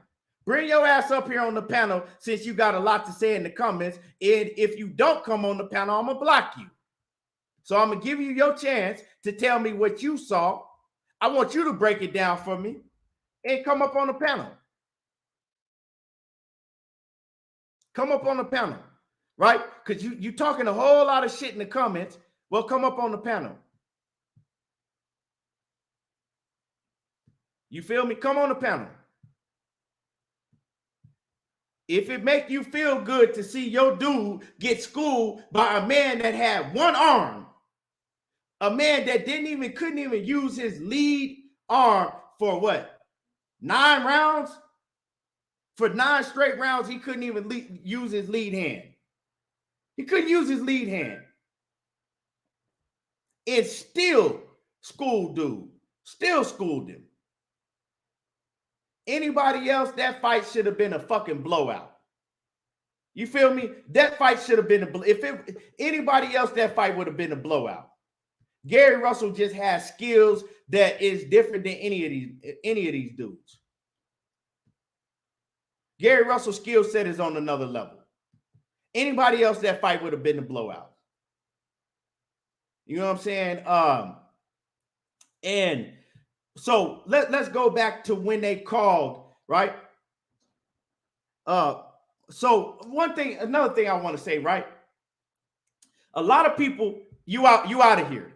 Bring your ass up here on the panel since you got a lot to say in the comments. And if you don't come on the panel, I'm gonna block you. So I'm gonna give you your chance to tell me what you saw. I want you to break it down for me and come up on the panel. Come up on the panel, right? Because you talking a whole lot of shit in the comments. Well, come up on the panel. You feel me? Come on the panel. If it make you feel good to see your dude get schooled by a man that had one arm, a man that couldn't even use his lead arm for what? 9 rounds? For 9 straight rounds, he couldn't even use his lead hand. He couldn't use his lead hand. And still schooled dude. Still schooled him. Anybody else, that fight should have been a fucking blowout. You feel me? That fight should have been anybody else, that fight would have been a blowout. Gary Russell just has skills that is different than any of these dudes. Gary Russell's skill set is on another level. Anybody else, that fight would have been a blowout. You know what I'm saying? And so let's go back to when they called, right? So another thing I want to say, right? A lot of people, you out of here.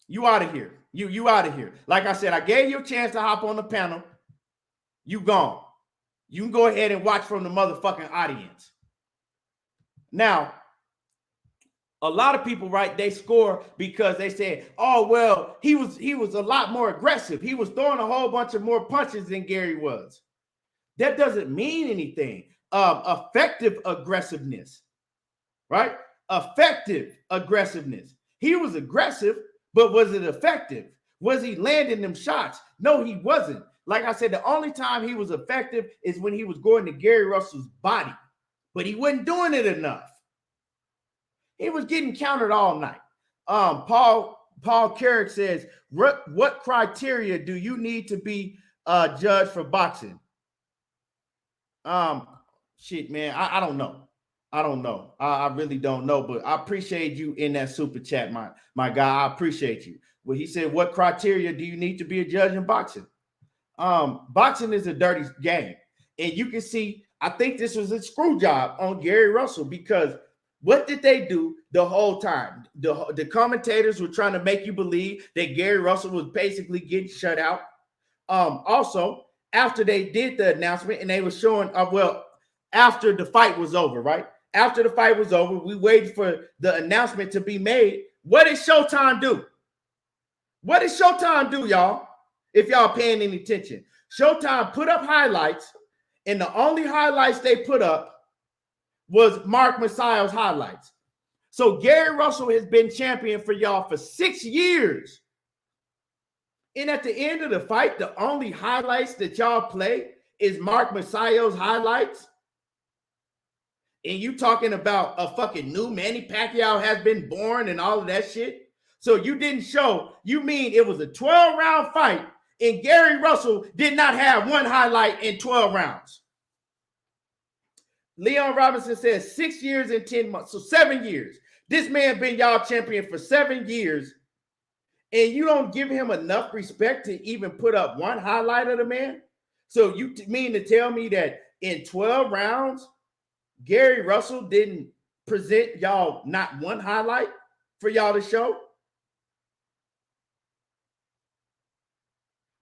You out of here. You out of here. Like I said, I gave you a chance to hop on the panel. You gone. You can go ahead and watch from the motherfucking audience. Now, a lot of people, right, they score because they said, oh, well, he was a lot more aggressive. He was throwing a whole bunch of more punches than Gary was. That doesn't mean anything. Effective aggressiveness, right? Effective aggressiveness. He was aggressive, but was it effective? Was he landing them shots? No, he wasn't. Like I said, the only time he was effective is when he was going to Gary Russell's body, but he wasn't doing it enough. He was getting countered all night. Paul Carrick says, what criteria do you need to be judged for boxing? Shit, man, I don't know. I don't know. I really don't know, but I appreciate you in that super chat, my guy. I appreciate you. Well, he said, what criteria do you need to be a judge in boxing? Boxing is a dirty game. And you can see, I think this was a screw job on Gary Russell, because what did they do the whole time? The commentators were trying to make you believe that Gary Russell was basically getting shut out. Also, after they did the announcement and they were showing, after the fight was over, right? After the fight was over, we waited for the announcement to be made. What did Showtime do? What did Showtime do, y'all? If y'all paying any attention. Showtime put up highlights, and the only highlights they put up was Mark Magsayo's highlights. So Gary Russell has been champion for y'all for 6 years. And at the end of the fight, the only highlights that y'all play is Mark Magsayo's highlights. And you talking about a fucking new Manny Pacquiao has been born and all of that shit. So you didn't show, you mean it was a 12-round fight and Gary Russell did not have one highlight in 12 rounds. Leon Robinson says 6 years and 10 months, so 7 years. This man been y'all champion for 7 years, and you don't give him enough respect to even put up one highlight of the man? So you mean to tell me that in 12 rounds, Gary Russell didn't present y'all not one highlight for y'all to show?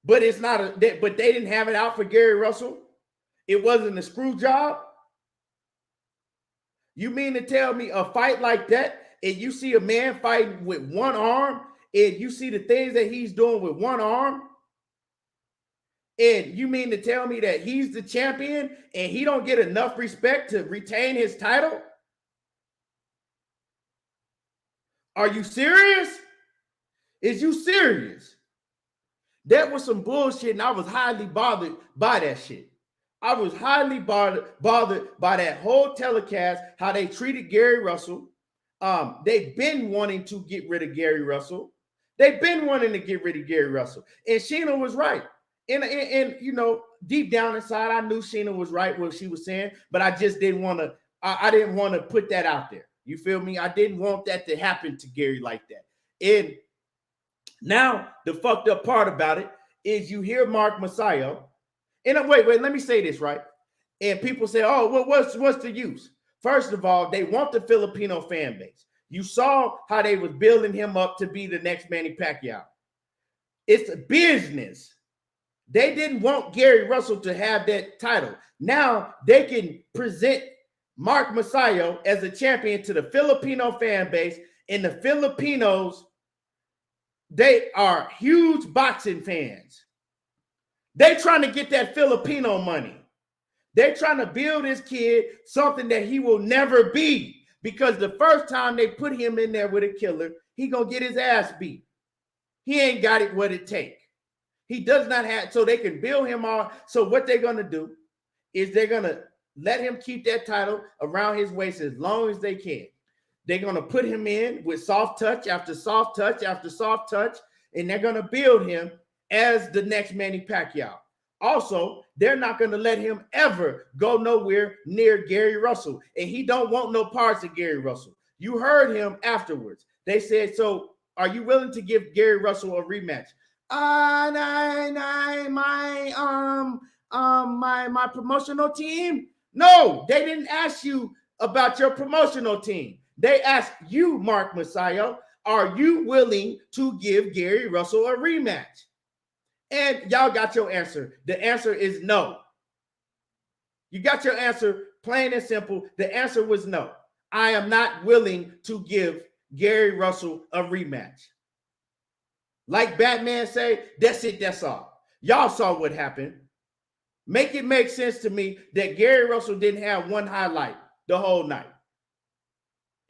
But it's not but they didn't have it out for Gary Russell? It wasn't a screw job? You mean to tell me a fight like that, and you see a man fighting with one arm, and you see the things that he's doing with one arm, and you mean to tell me that he's the champion and he don't get enough respect to retain his title? Are you serious? Is you serious? That was some bullshit, and I was highly bothered by that shit. I was highly bothered by that whole telecast, how they treated Gary Russell. They've been wanting to get rid of Gary Russell. They've been wanting to get rid of Gary Russell. And Sheena was right. And you know, deep down inside, I knew Sheena was right what she was saying, but I just didn't want to, I didn't want to put that out there. You feel me? I didn't want that to happen to Gary like that. And now the fucked up part about it is you hear Mark Magsayo, and wait, let me say this, right? And people say, oh, well, what's the use? First of all, they want the Filipino fan base. You saw how they was building him up to be the next Manny Pacquiao. It's a business. They didn't want Gary Russell to have that title. Now they can present Mark Magsayo as a champion to the Filipino fan base, and the Filipinos, they are huge boxing fans. They trying to get that Filipino money. They're trying to build this kid something that he will never be, because the first time they put him in there with a killer, he gonna get his ass beat. He ain't got it what it take. He does not have, so they can build him on. So what they're gonna do is they're gonna let him keep that title around his waist as long as they can. They're gonna put him in with soft touch after soft touch after soft touch, and they're gonna build him as the next Manny Pacquiao. Also, they're not going to let him ever go nowhere near Gary Russell, and he don't want no parts of Gary Russell. You heard him afterwards. They said, so are you willing to give Gary Russell a rematch? My promotional team? No, they didn't ask you about your promotional team. They asked you, Mark Magsayo, are you willing to give Gary Russell a rematch? And y'all got your answer. The answer is no. You got your answer, plain and simple. The answer was no. I am not willing to give Gary Russell a rematch. Like Batman say, that's it, that's all. Y'all saw what happened. Make it make sense to me that Gary Russell didn't have one highlight the whole night.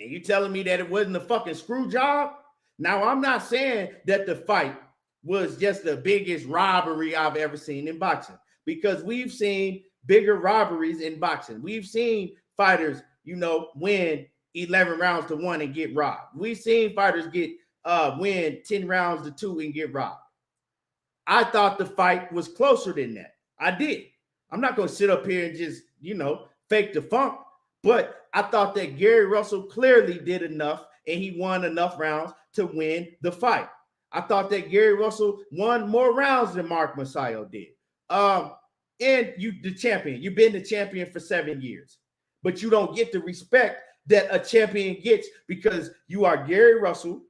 And you telling me that it wasn't a fucking screw job? Now, I'm not saying that the fight was just the biggest robbery I've ever seen in boxing, because we've seen bigger robberies in boxing. We've seen fighters, win 11 rounds to 1 and get robbed. We've seen fighters win 10 rounds to 2 and get robbed. I thought the fight was closer than that. I did. I'm not going to sit up here and just, fake the funk, but I thought that Gary Russell clearly did enough and he won enough rounds to win the fight. I thought that Gary Russell won more rounds than Mark Magsayo did. And you, the champion, you've been the champion for 7 years, but you don't get the respect that a champion gets because you are Gary Russell.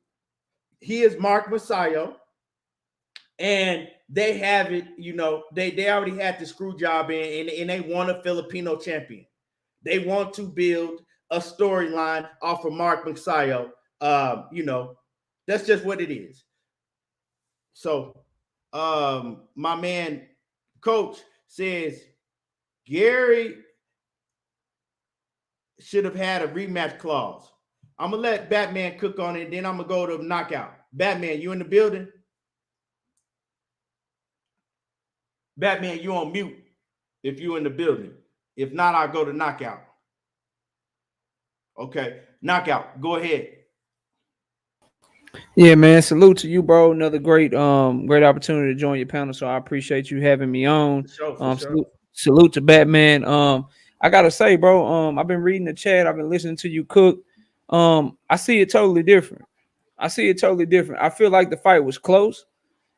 He is Mark Magsayo, and they have it, they already had the screw job in, and they want a Filipino champion. They want to build a storyline off of Mark Magsayo. That's just what it is. So, my man, Coach, says Gary should have had a rematch clause. I'm going to let Batman cook on it, then I'm going to go to knockout. Batman, you in the building? Batman, you on mute if you in the building. If not, I'll go to knockout. Okay, knockout. Go ahead. Yeah, man. Salute to you, bro. Another great opportunity to join your panel. So I appreciate you having me on. For sure. Salute to Batman. I gotta say, bro, I've been reading the chat, I've been listening to you cook. I see it totally different. I feel like the fight was close.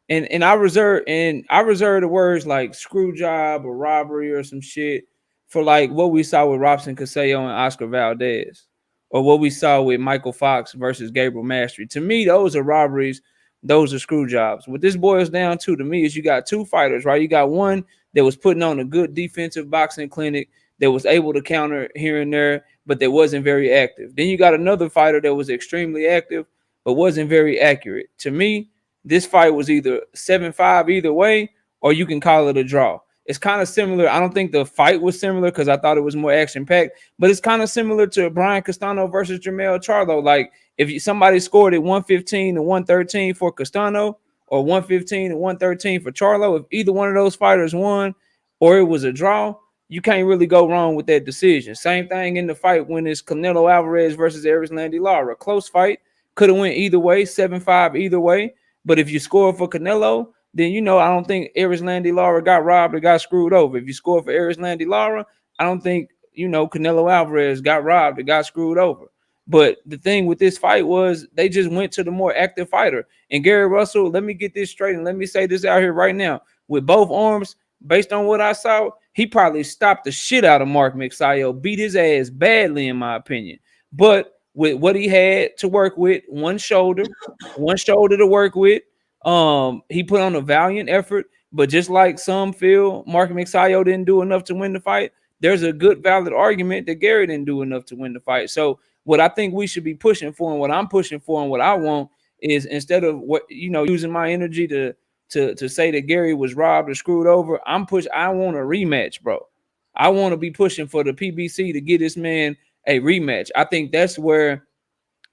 And I reserve the words like screw job or robbery or some shit for like what we saw with Robson Casello and Oscar Valdez, or what we saw with Michael Fox versus Gabriel Mastery. To me, those are robberies. Those are screw jobs. What this boils down to me is you got two fighters, right? You got one that was putting on a good defensive boxing clinic that was able to counter here and there, but that wasn't very active. Then you got another fighter that was extremely active, but wasn't very accurate. To me, this fight was either 7-5 either way, or you can call it a draw. It's kind of similar. I don't think the fight was similar because I thought it was more action packed, but it's kind of similar to Brian Castano versus Jermell Charlo. Like if somebody scored at 115 to 113 for Castano or 115 to 113 for Charlo, if either one of those fighters won or it was a draw, you can't really go wrong with that decision. Same thing in the fight when it's Canelo Alvarez versus Erislandy Lara. Close fight, could have went either way, 7-5 either way. But if you score for Canelo, then I don't think Erislandy Lara got robbed or got screwed over. If you score for Erislandy Lara, I don't think Canelo Alvarez got robbed or got screwed over. But the thing with this fight was they just went to the more active fighter. And Gary Russell, let me get this straight and let me say this out here right now. With both arms, based on what I saw, he probably stopped the shit out of Mark Magsayo, beat his ass badly, in my opinion. But with what he had to work with, one shoulder to work with, he put on a valiant effort. But just like some feel Mark Magsayo didn't do enough to win the fight, there's a good valid argument that Gary didn't do enough to win the fight. So what I think we should be pushing for and what I'm pushing for and what I want is instead of using my energy to say that Gary was robbed or screwed over, I want a rematch, bro. I want to be pushing for the PBC to get this man a rematch. I think that's where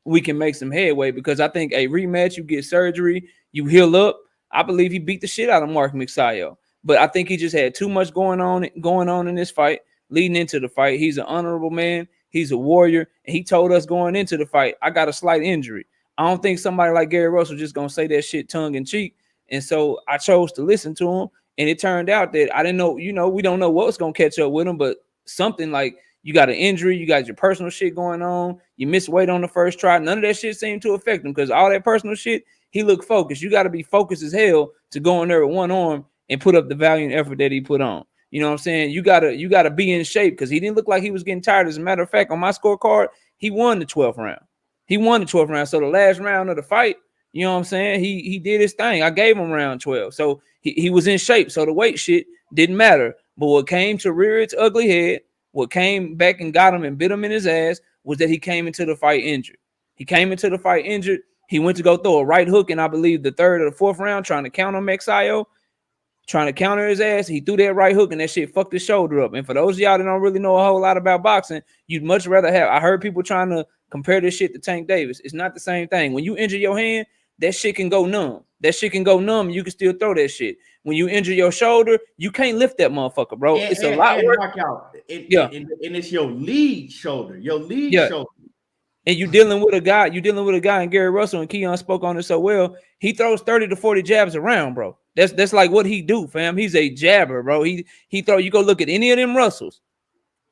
we can make some headway because I think a rematch, you get surgery, you heal up. I believe he beat the shit out of Mark Magsayo, but I think he just had too much going on in this fight leading into the fight. He's an honorable man. He's a warrior, and he told us going into the fight, I got a slight injury. I don't think somebody like Gary Russell just gonna say that shit tongue in cheek. And so I chose to listen to him, and it turned out that I didn't know, we don't know what's gonna catch up with him, but something like you got an injury, you got your personal shit going on, you missed weight on the first try. None of that shit seemed to affect him because all that personal shit, he looked focused. You got to be focused as hell to go in there with one arm and put up the valiant effort that he put on. You know what I'm saying? You gotta be in shape because he didn't look like he was getting tired. As a matter of fact, on my scorecard, he won the 12th round. So the last round of the fight, you know what I'm saying? He did his thing. I gave him round 12. So he was in shape. So the weight shit didn't matter. But what came to rear its ugly head, what came back and got him and bit him in his ass was that he came into the fight injured. He went to go throw a right hook in, I believe, the third or the fourth round, trying to counter Magsayo, trying to counter his ass. He threw that right hook and that shit fucked his shoulder up. And for those of y'all that don't really know a whole lot about boxing, you'd much rather have, I heard people trying to compare this shit to Tank Davis. It's not the same thing. When you injure your hand, that shit can go numb. And you can still throw that shit. When you injure your shoulder, you can't lift that motherfucker, bro. It's a lot work. Knockout. And it's your lead shoulder. Shoulder. And you're dealing with a guy in Gary Russell, and Keon spoke on it so well. He throws 30 to 40 jabs around, bro. That's like what he do, fam. He's a jabber, bro. He throw, you go look at any of them Russells,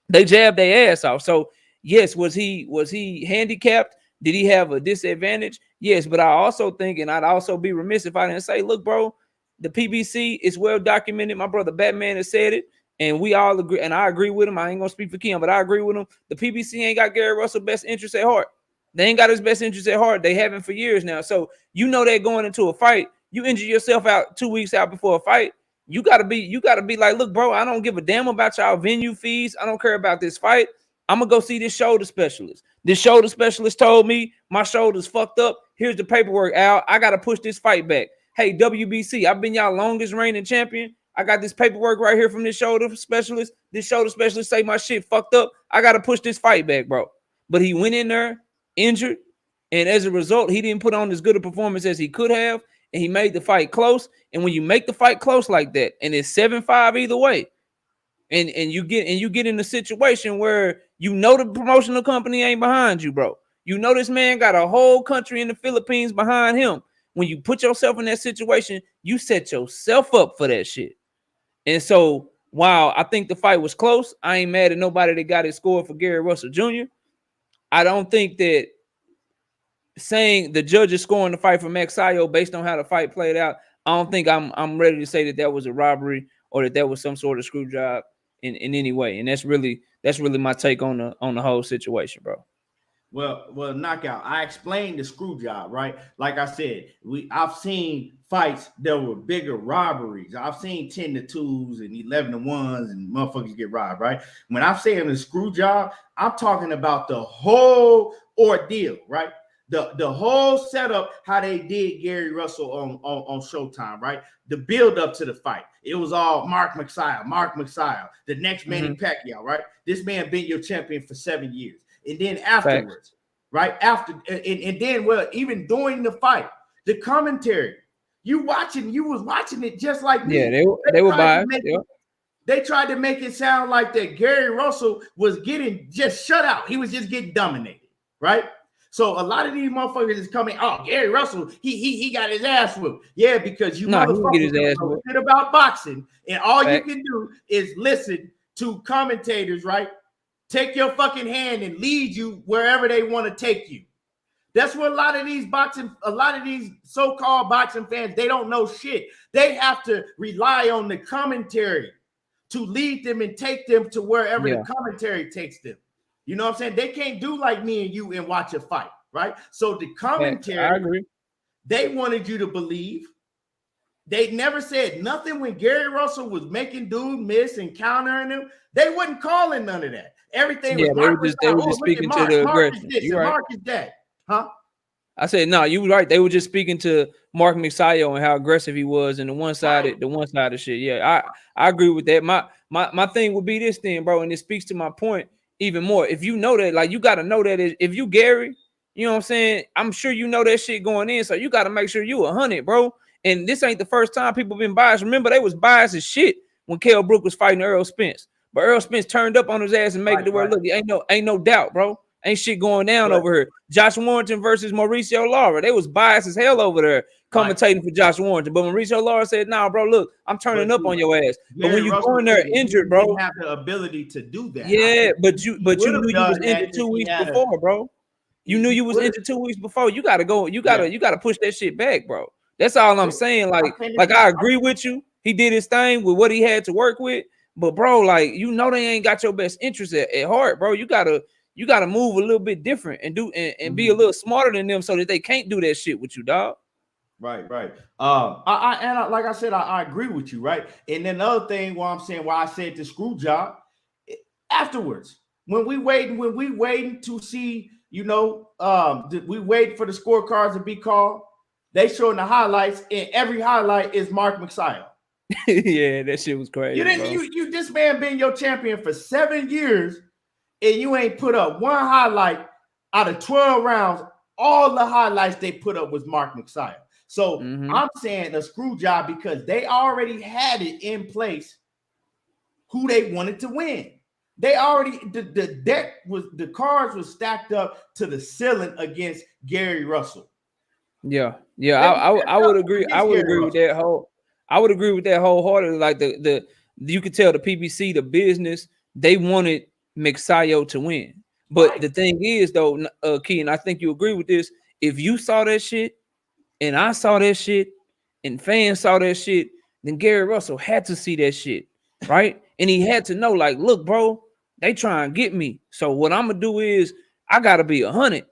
they jab their ass off. So yes, was he handicapped? Did he have a disadvantage? Yes, but I also think, and I'd also be remiss if I didn't say, look, bro, the PBC is well documented. My brother Batman has said it, and we all agree, and I agree with him. I ain't gonna speak for Kim, but I agree with him. The PBC ain't got Gary Russell's best interest at heart. They ain't got his best interest at heart. They haven't for years now. So that going into a fight, you injure yourself out 2 weeks out before a fight. You gotta be like, look, bro, I don't give a damn about y'all venue fees. I don't care about this fight. I'm gonna go see this shoulder specialist. This shoulder specialist told me my shoulder's fucked up. Here's the paperwork, Al. I gotta push this fight back. Hey, WBC, I've been y'all longest reigning champion. I got this paperwork right here from this shoulder specialist. This shoulder specialist say my shit fucked up. I gotta push this fight back, bro. But he went in there injured, and as a result, he didn't put on as good a performance as he could have, and he made the fight close. And when you make the fight close like that, and it's 7-5 either way, and you get in a situation where the promotional company ain't behind you, bro. This man got a whole country in the Philippines behind him. When you put yourself in that situation, you set yourself up for that shit. And so while I think the fight was close, I ain't mad at nobody that got it scored for Gary Russell Jr. I don't think that saying the judges scoring the fight for Magsayo based on how the fight played out, I don't think I'm ready to say that was a robbery or that was some sort of screw job in any way. And that's really my take on the whole situation, bro. Well, knockout. I explained the screw job, right? Like I said, I've seen fights that were bigger robberies. I've seen 10-2s and 11-1s and motherfuckers get robbed, right? When I'm saying the screw job, I'm talking about the whole ordeal, right? The whole setup, how they did Gary Russell on Showtime, right? The build up to the fight, it was all Mark Magsayo, the next Manny Pacquiao, right? This man been your champion for 7 years, and then afterwards, right after, and then even during the fight, the commentary, you was watching it just like me. Yeah, they were biased. They tried to make it sound like that Gary Russell was getting just shut out. He was just getting dominated, right? So a lot of these motherfuckers is coming. Oh, Gary Russell, he got his ass whooped. Yeah, because you motherfuckers know shit about boxing, and all you can do is listen to commentators, right? Take your fucking hand and lead you wherever they want to take you. That's what a lot of these so-called boxing fans, they don't know shit. They have to rely on the commentary to lead them and take them to wherever the commentary takes them. You know what I'm saying? They can't do like me and you and watch a fight, right? So the commentary, I agree. They wanted you to believe. They never said nothing when Gary Russell was making dude miss and countering him. They wasn't calling none of that. Everything was they were just speaking to the aggression. Mark is that. Huh? I said, no, you were right. They were just speaking to Mark Magsayo and how aggressive he was and the one sided shit. Yeah, I agree with that. My thing would be this thing, bro, and it speaks to my point even more. If you know that, like, you got to know that if you Gary, you know what I'm saying? I'm sure you know that shit going in, so you got to make sure you 100, bro. And this ain't the first time people been biased. Remember, they was biased as shit when Kell Brook was fighting Earl Spence. But Earl Spence turned up on his ass and made it to where, look, ain't no doubt, bro. Ain't shit going down over here. Josh Warrington versus Mauricio Lara. They was biased as hell over there commentating for Josh Warrington. But Mauricio Lara said, nah, bro, look, I'm turning up on your ass. But when you go in there injured, bro. You have the ability to do that. Yeah, but you knew you was injured 2 weeks before, bro. You knew you was injured 2 weeks before. You gotta go, you gotta push that shit back, bro. That's all I'm saying. Like I agree with you. He did his thing with what he had to work with. But bro, like, you know, they ain't got your best interest at heart, bro. You gotta move a little bit different and do and be a little smarter than them so that they can't do that shit with you, dog. Right. Like I said, I agree with you, right? And then the other thing, why I said the screw job afterwards, when we waiting to see, you know, we waiting for the scorecards to be called. They showing the highlights, and every highlight is Mark Magsayo. Yeah, that shit was crazy. You this man been your champion for 7 years, and you ain't put up one highlight out of 12 rounds. All the highlights they put up was Mark Magsayo. So I'm saying a screw job because they already had it in place who they wanted to win. They already the cards were stacked up to the ceiling against Gary Russell. Yeah. I would agree. I would agree with that wholeheartedly. Like the you could tell the PBC, the business, they wanted Magsayo to win. But the thing is, though, Key, and I think you agree with this, if you saw that shit and I saw that shit and fans saw that shit, then Gary Russell had to see that shit, right? And he had to know, like, look, bro, they try and get me. So what I'm gonna do is I gotta be 100.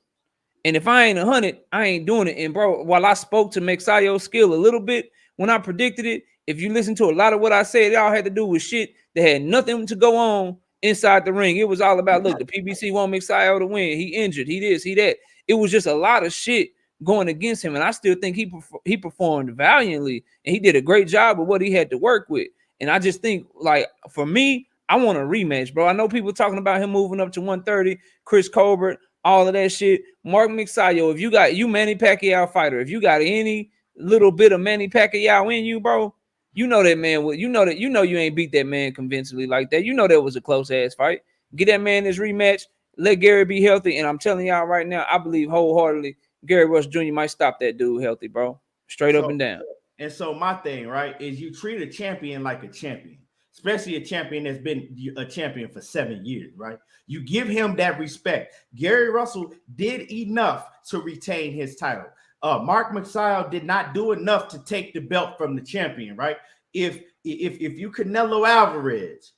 And if I ain't 100, I ain't doing it. And bro, while I spoke to Magsayo's skill a little bit when I predicted it, if you listen to a lot of what I said, it all had to do with shit that had nothing to go on inside the ring. It was all about, look, the PBC want Magsayo to win. He injured. He this, he that. It was just a lot of shit going against him. And I still think he performed valiantly. And he did a great job with what he had to work with. And I just think, like, for me, I want a rematch, bro. I know people talking about him moving up to 130, Chris Colbert, all of that shit. Mark Magsayo, if you Manny Pacquiao fighter, if you got any little bit of Manny Pacquiao in you, bro, you know that man. You know you ain't beat that man convincingly like that. You know that was a close ass fight. Get that man his rematch. Let Gary be healthy. And I'm telling y'all right now, I believe wholeheartedly Gary Rush Jr. might stop that dude healthy, bro. Straight up and down. And so my thing, right, is you treat a champion like a champion, especially a champion that's been a champion for 7 years, right? You give him that respect. Gary Russell did enough to retain his title. Mark Magsayo did not do enough to take the belt from the champion, right? If you Canelo Alvarez,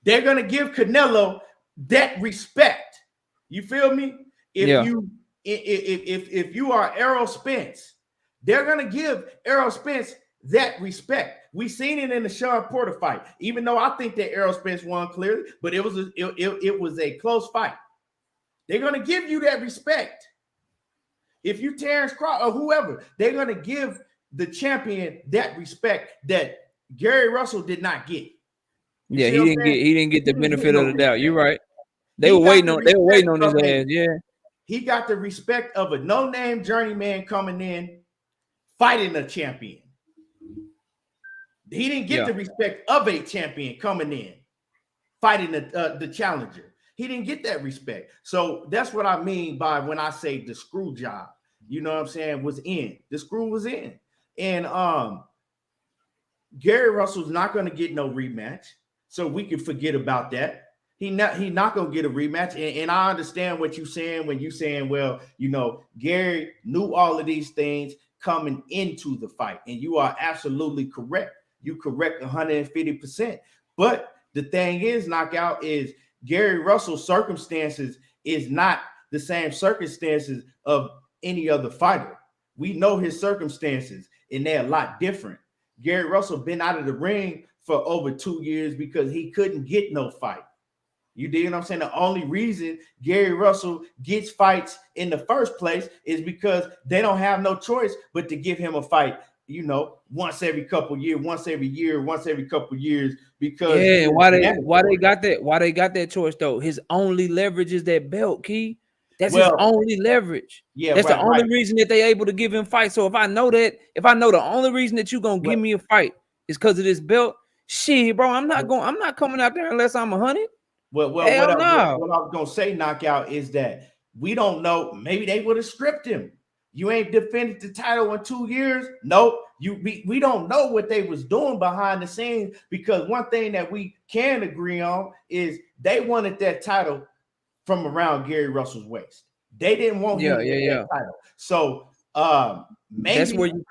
they're gonna give Canelo that respect. You feel me? If you are Errol Spence, they're gonna give Errol Spence that respect. We seen it in the Sean Porter fight, even though I think that Errol Spence won clearly, but it was a close fight. They're gonna give you that respect. If you Terrence Crawford or whoever, they're gonna give the champion that respect that Gary Russell did not get. You Yeah, see what I'm saying? he didn't get the He didn't get benefit no of the doubt. You're respect. right. They He were got waiting the on his respect of ass. Yeah. he got the respect of a no-name journeyman coming in fighting a champion. He didn't get the respect of a champion coming in fighting the challenger. He didn't get that respect. So that's what I mean by when I say the screw job. You know what I'm saying? Was in. The screw was in. And Gary Russell's not going to get no rematch. So we can forget about that. He not going to get a rematch. And I understand what you're saying when you're saying, well, you know, Gary knew all of these things coming into the fight. And you are absolutely correct. You correct 150%. But the thing is, knockout, is Gary Russell's circumstances is not the same circumstances of any other fighter. We know his circumstances, and they're a lot different. Gary Russell been out of the ring for over 2 years because he couldn't get no fight. You dig what I'm saying? The only reason Gary Russell gets fights in the first place is because they don't have no choice but to give him a fight, you know, once every couple years, once every year, once every couple years. Because and why they got that choice though? His only leverage is that belt, Key. That's his only leverage. Yeah, that's the only reason that they able to give him fight. So if I know the only reason that you gonna give me a fight is because of this belt, shit, bro, I'm not coming out there unless I'm 100. What I was gonna say, knockout, is that we don't know. Maybe they would have stripped him. You ain't defended the title in 2 years. Nope. We don't know what they was doing behind the scenes, because one thing that we can agree on is they wanted that title from around Gary Russell's waist. They didn't want him to get that title. So maybe that's where you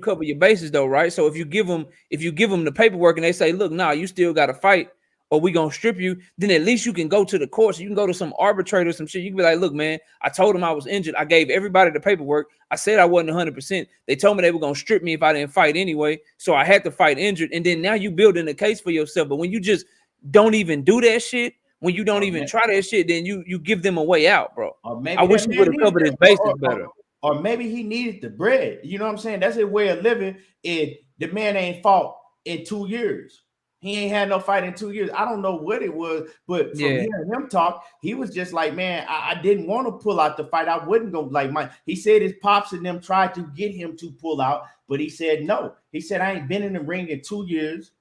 cover your bases though, right? So if you give them the paperwork and they say, look, nah, you still got to fight, or we gonna strip you, then at least you can go to the courts. You can go to some arbitrator, some shit. You can be like, look, man, I told him I was injured. I gave everybody the paperwork. I said I wasn't 100%. They told me they were gonna strip me if I didn't fight anyway. So I had to fight injured. And then now you building a case for yourself. But when you just don't even do that shit, when you don't even try that shit, then you give them a way out, bro. I wish he would have covered his bases better. Or maybe he needed the bread. You know what I'm saying? That's his way of living. And the man ain't fought in 2 years. He ain't had no fight in 2 years. I don't know what it was, but from hearing him talk, he was just like, man, I didn't want to pull out the fight. I wouldn't go like my. He said his pops and them tried to get him to pull out, but he said no. He said, I ain't been in the ring in 2 years,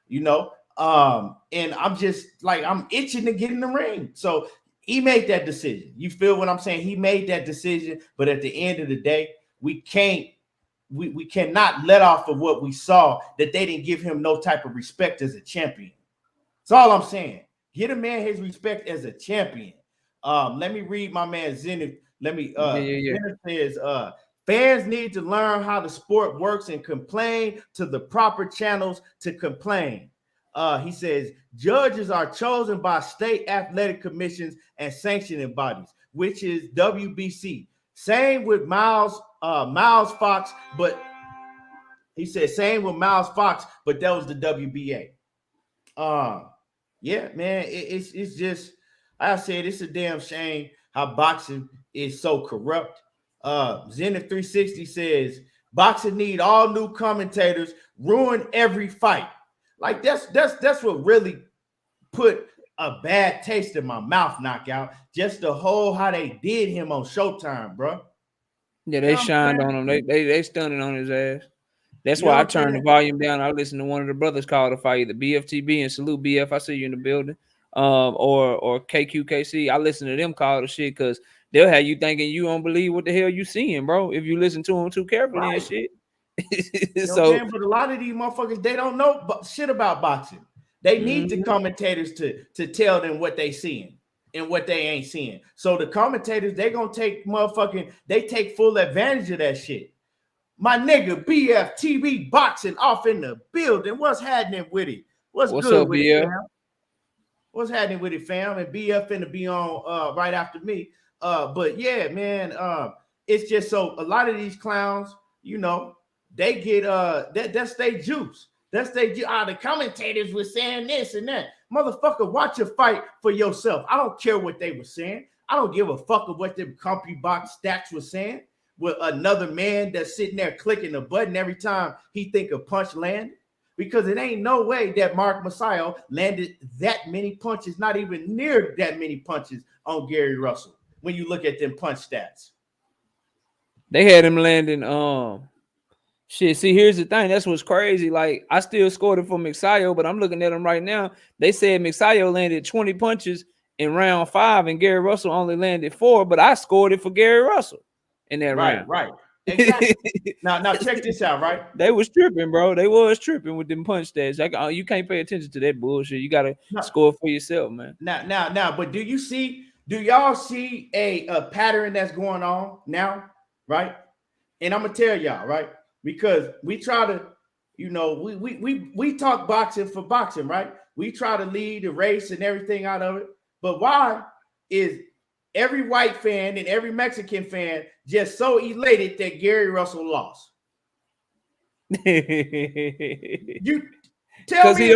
you know. And I'm just like, I'm itching to get in the ring. So he made that decision. You feel what I'm saying? He made that decision, but at the end of the day, we cannot let off of what we saw, that they didn't give him no type of respect as a champion. That's all I'm saying. Get a man his respect as a champion. Let me read my man Zenith. Zenith says, fans need to learn how the sport works and complain to the proper channels to complain. He says, judges are chosen by state athletic commissions and sanctioning bodies, which is WBC. Same with Miles Fox, but he said same with Miles Fox, but that was the WBA. Yeah, man, it's just, I said, it's a damn shame how boxing is so corrupt. Zenith 360 says boxing need all new commentators, ruin every fight. Like that's what really put a bad taste in my mouth, knockout. Just the whole how they did him on Showtime, bro. Yeah, they shined on him. They stunned on his ass. That's why I turned the volume down. I listened to one of the brothers call the fight, the BFTB, and salute BF. I see you in the building. Or KQKC. I listen to them call the shit because they'll have you thinking you don't believe what the hell you seeing, bro. If you listen to them too carefully and shit. So, but a lot of these motherfuckers, they don't know shit about boxing. They need the commentators to tell them what they seeing and what they ain't seeing. So the commentators, they gonna take they take full advantage of that shit. My nigga BFTV boxing off in the building. What's happening with it? What's good up, with BF? it, fam? What's happening with it, fam? And BF finna be on right after me. But yeah, man, it's just so a lot of these clowns, you know, they get that's their juice. That's they the commentators were saying this and that. Motherfucker, watch your fight for yourself. I don't care what they were saying. I don't give a fuck of what them company box stats was saying. With another man that's sitting there clicking a button every time he think a punch landed. Because it ain't no way that Mark Magsayo landed that many punches, not even near that many punches on Gary Russell. When you look at them punch stats, they had him landing. Shit. See, here's the thing. That's what's crazy. Like, I still scored it for Magsayo, but I'm looking at him right now. They said Magsayo landed 20 punches in round 5, and Gary Russell only landed 4. But I scored it for Gary Russell in that round. Right, exactly. now check this out, right? They was tripping, bro. They was tripping with them punch stats. Like, you can't pay attention to that bullshit. You gotta score for yourself, man. Now, but do y'all see a pattern that's going on now, right? And I'm gonna tell y'all, right? Because we try to, we talk boxing for boxing, right? We try to lead the race and everything out of it. But why is every white fan and every Mexican fan just so elated that Gary Russell lost? You tell me,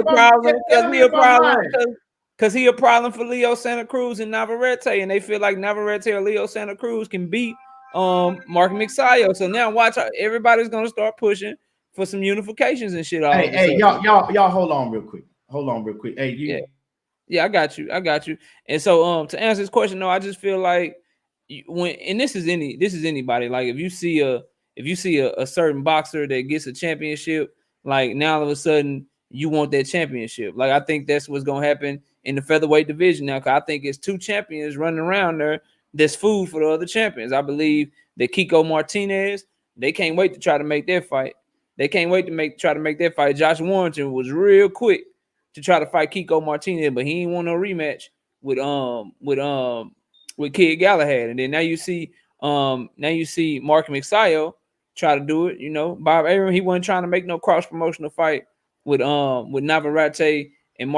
because he a problem for Leo Santa Cruz and Navarrete, and they feel like Navarrete or Leo Santa Cruz can beat Mark Magsayo. So now watch out, everybody's gonna start pushing for some unifications and shit. Hey, y'all hold on real quick. Hey, yeah, I got you. And so to answer this question, no, I just feel like this is anybody. Like, if you see a certain boxer that gets a championship, like, now all of a sudden you want that championship. Like, I think that's what's gonna happen in the featherweight division now, because I think it's 2 champions running around there. There's food for the other champions. I believe that Kiko Martinez, they can't wait to try to make their fight. Try to make that fight. Josh Warrington was real quick to try to fight Kiko Martinez, but he ain't want no rematch with Kid Galahad. And then now you see Mark Magsayo try to do it. Bob Arum, he wasn't trying to make no cross promotional fight with Navarrete and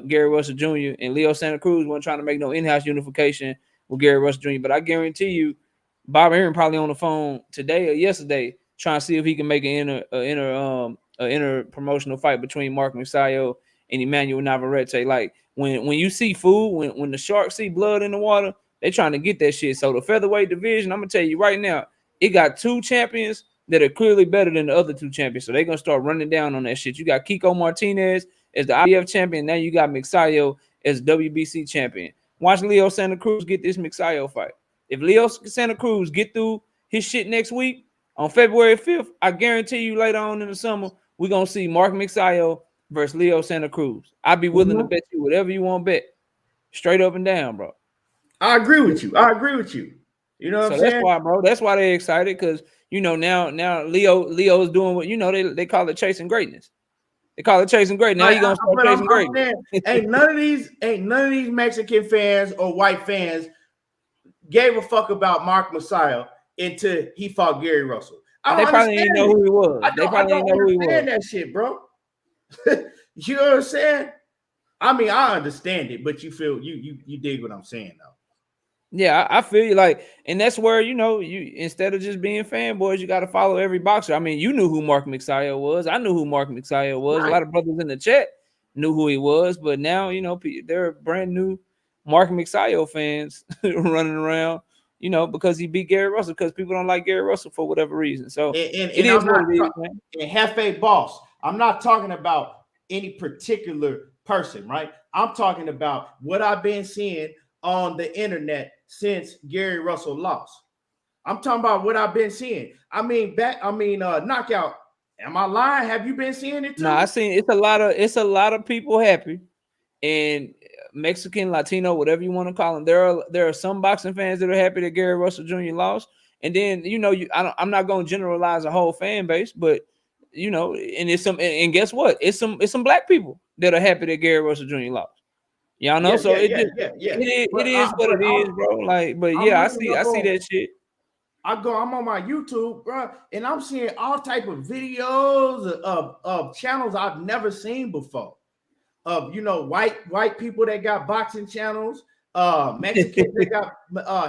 Gary Russell Jr. and Leo Santa Cruz wasn't trying to make no in-house unification with Gary Russell Jr. But I guarantee you, Bob Arum probably on the phone today or yesterday trying to see if he can make an inter promotional fight between Mark Magsayo and Emmanuel Navarrete. Like, when you see food, when the sharks see blood in the water, they trying to get that shit. So the featherweight division, I'm gonna tell you right now, it got 2 champions that are clearly better than the other 2 champions. So they're gonna start running down on that shit. You got Kiko Martinez as the IBF champion. Now you got Magsayo as WBC champion. Watch Leo Santa Cruz get this Magsayo fight. If Leo Santa Cruz get through his shit next week on February 5th, I guarantee you later on in the summer, we're gonna see Mark Magsayo versus Leo Santa Cruz. I'd be willing to bet you whatever you want to bet. Straight up and down, bro. I agree with you. You know what I'm saying? That's why, bro. That's why they're excited, because now Leo's doing what they call it chasing greatness. They call it chasing greatness. Now you're gonna start chasing greatness. Ain't none of these Mexican fans or white fans gave a fuck about Mark Magsayo until he fought Gary Russell. They probably didn't know who he was. They probably didn't know who he was. That shit, bro. You know what I'm saying? I mean, I understand it, but you feel you dig what I'm saying, though. Yeah, I feel you. Like, and that's where you instead of just being fanboys, you got to follow every boxer. I mean, you knew who Mark Magsayo was. I knew who Mark Magsayo was. Right. A lot of brothers in the chat knew who he was, but now they're brand new Mark Magsayo fans running around. Because he beat Gary Russell, because people don't like Gary Russell for whatever reason. So it is what it is, man. And Hefe Boss, I'm not talking about any particular person, right? I'm talking about what I've been seeing on the internet since Gary Russell lost. I'm talking about what I've been seeing. Knockout. Am I lying? Have you been seeing it too? No, I seen it's a lot of people happy, and Mexican, Latino, whatever you want to call them. There are some boxing fans that are happy that Gary Russell Jr. lost, and then I'm not going to generalize a whole fan base, but and it's some, and guess what? It's some black people that are happy that Gary Russell Jr. lost. Y'all know, it is what it is, bro. Like, but yeah, I see that shit. I'm on my YouTube, bro, and I'm seeing all type of videos of channels I've never seen before. Of white people that got boxing channels, Mexicans that got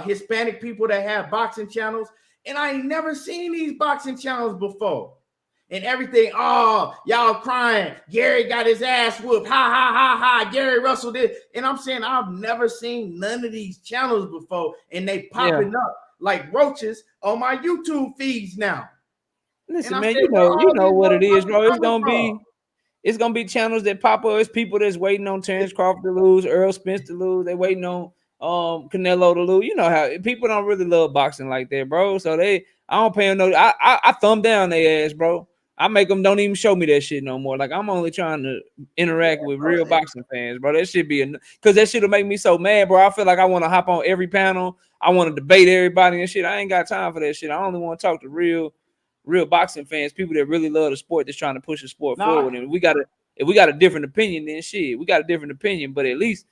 Hispanic people that have boxing channels, and I ain't never seen these boxing channels before. and everything. Oh, y'all crying. Gary got his ass whooped. Ha ha ha ha. Gary Russell did. And I'm saying I've never seen none of these channels before, and they popping up like roaches on my YouTube feeds now. Listen, man, you know what it is, bro. It's gonna be channels that pop up. It's people that's waiting on Terrence Crawford to lose, Earl Spence to lose. They waiting on Canelo to lose. You know how people don't really love boxing like that, bro. So I don't pay them no. I thumb down their ass, bro. I make them don't even show me that shit no more. Like I'm only trying to interact with real boxing fans, bro. That should be because that shit'll make me so mad, bro. I feel like I want to hop on every panel. I want to debate everybody and shit. I ain't got time for that shit. I only want to talk to real boxing fans, people that really love the sport, that's trying to push the sport forward. And if we got a different opinion, then shit, we got a different opinion. But at least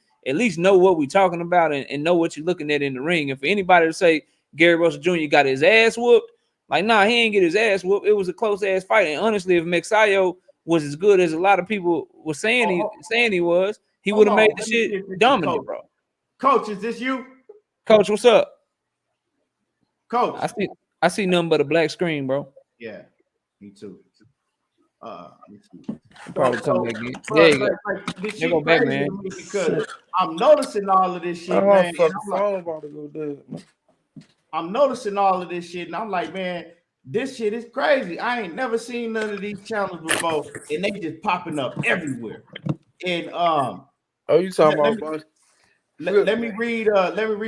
know what we're talking about and know what you're looking at in the ring. And for anybody to say Gary Russell Jr. got his ass whooped, like, nah, he ain't get his ass whooped. It was a close ass fight. And honestly, if Magsayo was as good as a lot of people were saying he was, he would have made the shit dominant, bro. Coach, is this you? Coach, what's up? Coach. I see nothing but a black screen, bro. Yeah, me too. Me too. Probably come back again. There you go. This shit crazy man. To me because I'm noticing all of this shit, man. I'm noticing all of this shit, and I'm like, man, this shit is crazy. I ain't never seen none of these channels before, and they just popping up everywhere. And you talking about? Let me read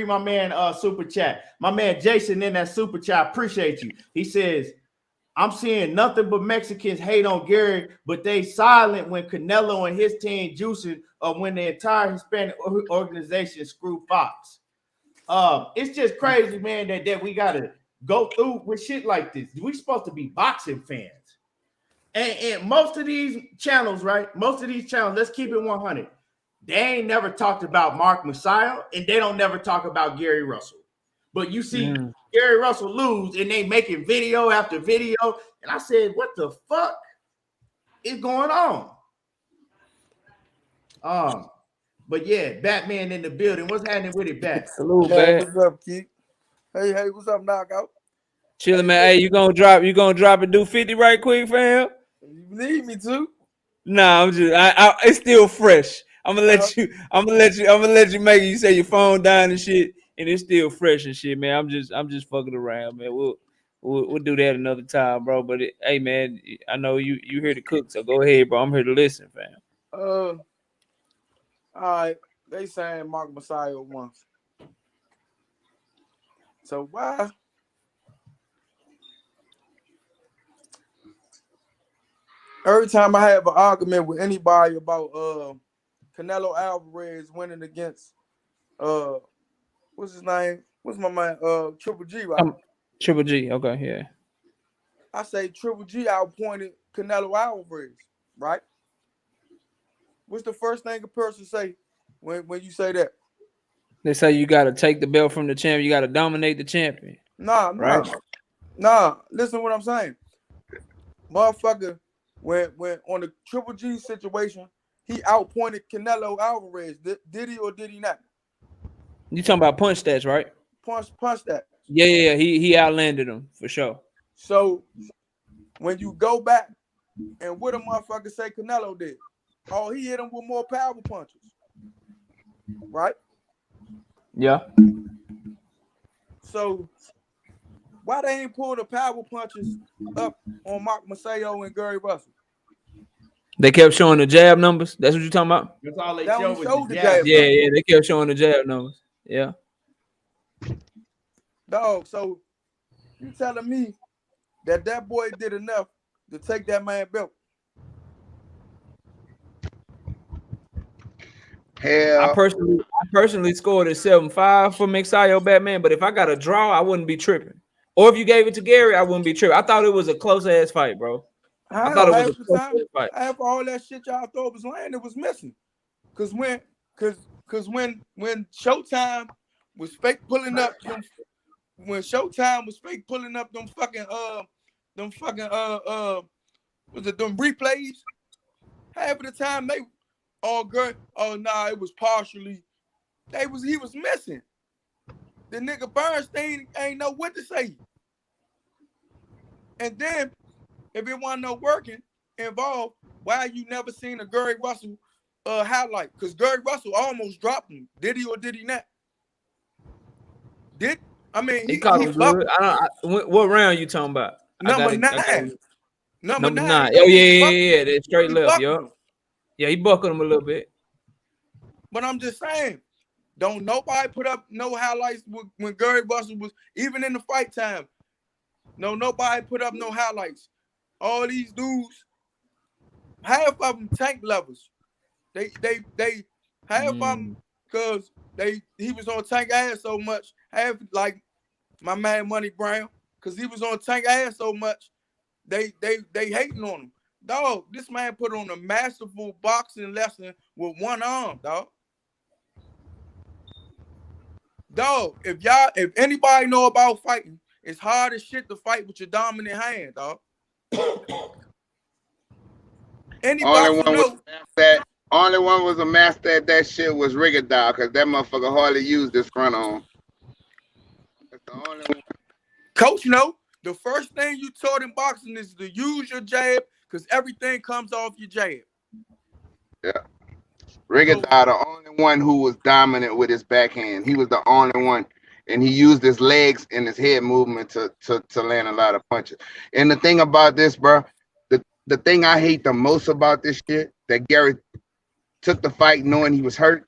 my man super chat. My man Jason in that super chat. Appreciate you. He says, I'm seeing nothing but Mexicans hate on Gary, but they silent when Canelo and his team juicing or when the entire Hispanic organization screw Fox. It's just crazy, man, that we gotta go through with shit like this. We supposed to be boxing fans. And most of these channels, right? Most of these channels, let's keep it 100. They ain't never talked about Mark Magsayo, and they don't never talk about Gary Russell. But you see Gary Russell lose, and they making video after video. And I said, what the fuck is going on? But yeah, Batman in the building. What's happening with it, Bat? Salute, Bat. What's up, Keith? Hey, what's up, Knockout? Chilling, man. Hey, you gonna drop and do 50 right quick, fam? You need me to? Nah, I'm just it's still fresh. I'm gonna let you make it. You say your phone dying and shit, and it's still fresh and shit, man. I'm just fucking around, man. We'll do that another time, bro. But hey, man, I know you here to cook, so go ahead, bro. I'm here to listen, fam. All right. They saying Mark Magsayo once. So why? Every time I have an argument with anybody about Canelo Alvarez winning against what's his name? What's my man? Triple G, right? Triple G, okay, yeah. I say Triple G outpointed Canelo Alvarez, right? What's the first thing a person say when you say that? They say you gotta take the belt from the champion, you gotta dominate the champion. Nah. Listen to what I'm saying. Motherfucker, when on the Triple G situation, he outpointed Canelo Alvarez. Did he or did he not? You talking about punch stats, right? Punch stats. Yeah. He outlanded him for sure. So when you go back and what a motherfucker say Canelo did, he hit him with more power punches, right? Yeah. So why they ain't pull the power punches up on Mark Magsayo and Gary Russell? They kept showing the jab numbers. That's what you talking about? That's all they showed the jab. Yeah. They kept showing the jab numbers. Yeah. Dog, so you telling me that boy did enough to take that man belt? Hell, I personally scored at 7-5 for Magsayo Batman, but if I got a draw, I wouldn't be tripping. Or if you gave it to Gary, I wouldn't be tripping. I thought it was a close ass fight, bro. I thought it was a close ass fight. After all that shit y'all thought was land, it was missing. Cause when Showtime was fake pulling up them, them replays, half of the time they all good. Oh nah, it was partially. He was missing. The nigga Bernstein ain't know what to say. And then if it wasn't no working involved, why you never seen a Gary Russell highlight? Because Gary Russell almost dropped him. Did he or did he not? He caught him good. What round you talking about? Number 9. Number 9. Oh yeah. That straight left, yo. Yeah, he buckled him a little bit. But I'm just saying, don't nobody put up no highlights when Gary Russell was even in the fight time. No, nobody put up no highlights. All these dudes, half of them tank lovers. They half of them because he was on tank ass so much. Half like my man Money Brown, because he was on tank ass so much. They hating on him. Dog, this man put on a masterful boxing lesson with one arm, dog. Dog, if anybody know about fighting, it's hard as shit to fight with your dominant hand, dog. Only one was a master at that shit was Rigadar, because that motherfucker hardly used this front arm. That's the only one. Coach, the first thing you taught in boxing is to use your jab, because everything comes off your jab. Yeah. Rigadar, the only one who was dominant with his backhand. He was the only one. And he used his legs and his head movement to land a lot of punches. And the thing about this, bro, the thing I hate the most about this shit, that Gary took the fight knowing he was hurt.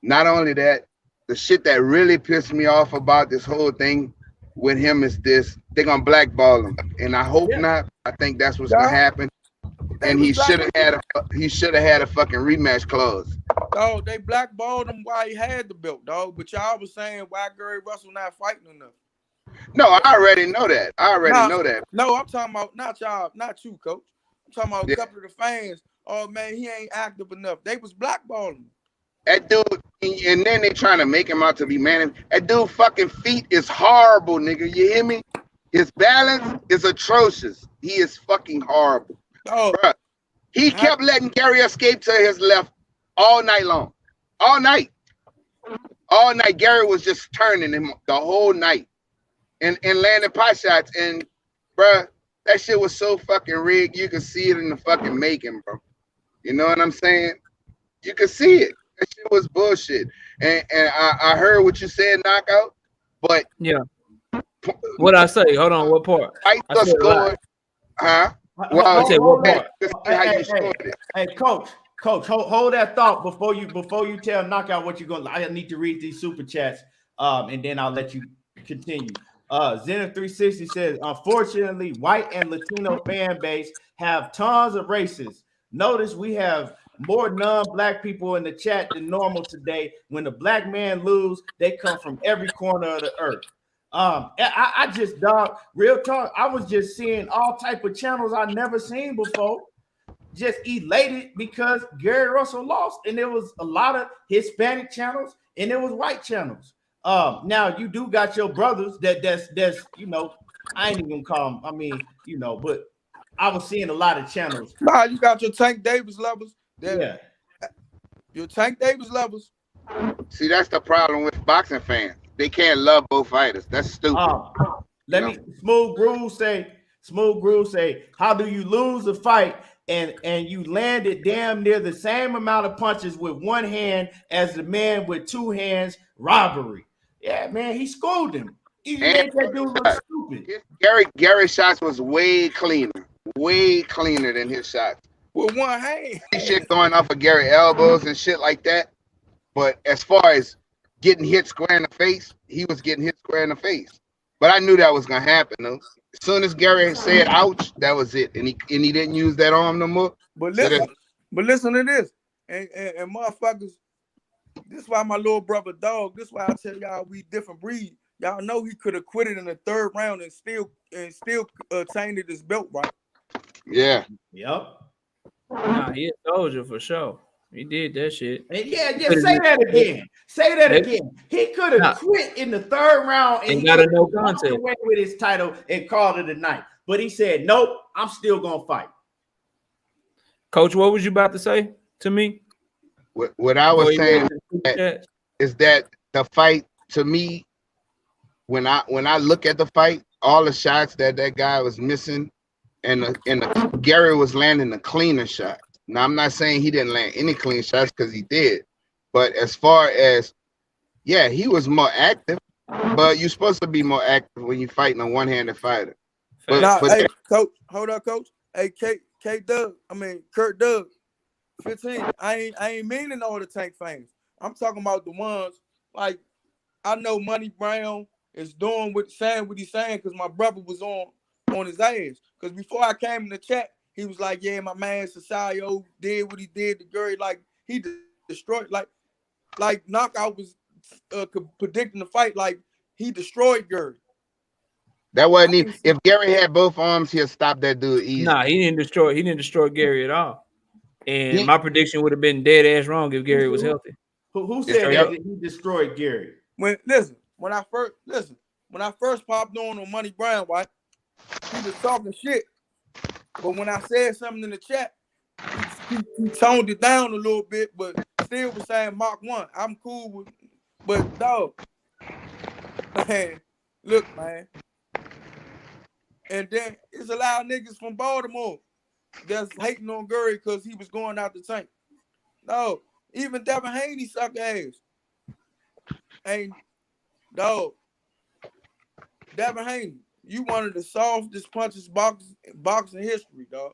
Not only that, the shit that really pissed me off about this whole thing with him is this: they're gonna blackball him, and I hope not. I think that's what's gonna happen. And he should have had a fucking rematch clause. Dog, they blackballed him while he had the belt, dog. But y'all was saying why Gary Russell not fighting enough. No, I already know that. Know that. No, I'm talking about not y'all, not you, coach. I'm talking about a couple of the fans. Oh man, he ain't active enough. They was blackballing him. That dude, and then they trying to make him out to be man. That dude fucking feet is horrible, nigga. You hear me? His balance is atrocious. He is fucking horrible. Oh, bruh. He kept letting Gary escape to his left all night long. All night. Gary was just turning him the whole night and landing pot shots. And, bruh, that shit was so fucking rigged. You could see it in the fucking making, bro. You know what I'm saying? You could see it. That shit was bullshit. And I heard what you said, knockout, but yeah. What I say? Hold on, what part? I scored. Huh? Well, I say what part? Hey, coach, hold that thought before you tell knockout what you're gonna. I need to read these super chats, and then I'll let you continue. Zenith360 says, unfortunately, white and Latino fan base have tons of racists. Notice we have more non-black people in the chat than normal today. When the black man lose, they come from every corner of the earth. I just, dog, real talk, I was just seeing all type of channels I never seen before, just elated because Gary Russell lost, and there was a lot of Hispanic channels and there was white channels. Now you do got your brothers that's you know, I ain't even gonna call them, I mean, you know, but I was seeing a lot of channels. Nah, you got your Tank Davis lovers. Yeah, your Tank Davis lovers. See, that's the problem with boxing fans. They can't love both fighters. That's stupid. Let me Smooth Groove say, how do you lose a fight and you landed damn near the same amount of punches with one hand as the man with two hands? Robbery. Yeah, man, he schooled him. He made that dude look stupid. Gary's shots was way cleaner than his shots. With one hand. Shit going off of Gary elbows and shit like that. But as far as getting hit square in the face, he was getting hit square in the face. But I knew that was gonna happen though. As soon as Gary said ouch, that was it. And he didn't use that arm no more. But listen to this. And motherfuckers, this is why my little brother dog, this is why I tell y'all we different breed. Y'all know he could have quit it in the third round and still tainted his belt, right? Yeah. Yep. Nah, he a soldier for sure. He did that shit. And just say that again. Say that again. He could have quit in the third round and got a no contest away with his title and called it a night. But he said, nope, I'm still gonna fight. Coach, what was you about to say to me? What I was saying is that the fight, to me, when I look at the fight, all the shots that guy was missing Gary was landing the cleaner shot. Now I'm not saying he didn't land any clean shots because he did, but as far as he was more active. But you're supposed to be more active when you're fighting a one-handed fighter. But hey, coach, hold up, coach. Hey, Kurt Doug, 15. I ain't meaning all the Tank fans. I'm talking about the ones like I know Money Brown is doing what he's saying because my brother was on his ass. Because before I came in the chat, he was like, "Yeah, my man Sasayo did what he did to Gary. Like he destroyed, like Knockout was predicting the fight. Like he destroyed Gary." That wasn't even. If Gary had both arms, he'll stop that dude easy. Nah, he didn't destroy Gary at all. And my prediction would have been dead ass wrong if Gary was healthy. Who said that he destroyed Gary? When I first popped on Money Brown, right? He was talking shit. But when I said something in the chat, he toned it down a little bit, but still was saying Mark 1. I'm cool with, but dog, man, look, man. And then it's a lot of niggas from Baltimore that's hating on Gary because he was going out the tank. No, even Devin Haney suck ass. Ain't dog. Devin Haney, you one of the softest punches boxing history, dog.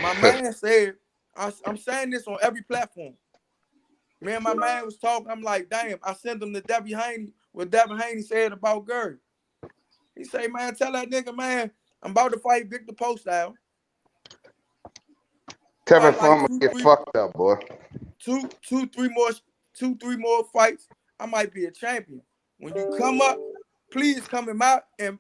My man said, I'm saying this on every platform. Me and my man was talking. I'm like, damn, I sent him to Devin Haney, what Devin Haney said about Gary. He say, man, tell that nigga, man, I'm about to fight Victor Postile. Tell me if I'm gonna get fucked up, boy. Two, three more fights. I might be a champion. When you come up, please come him out and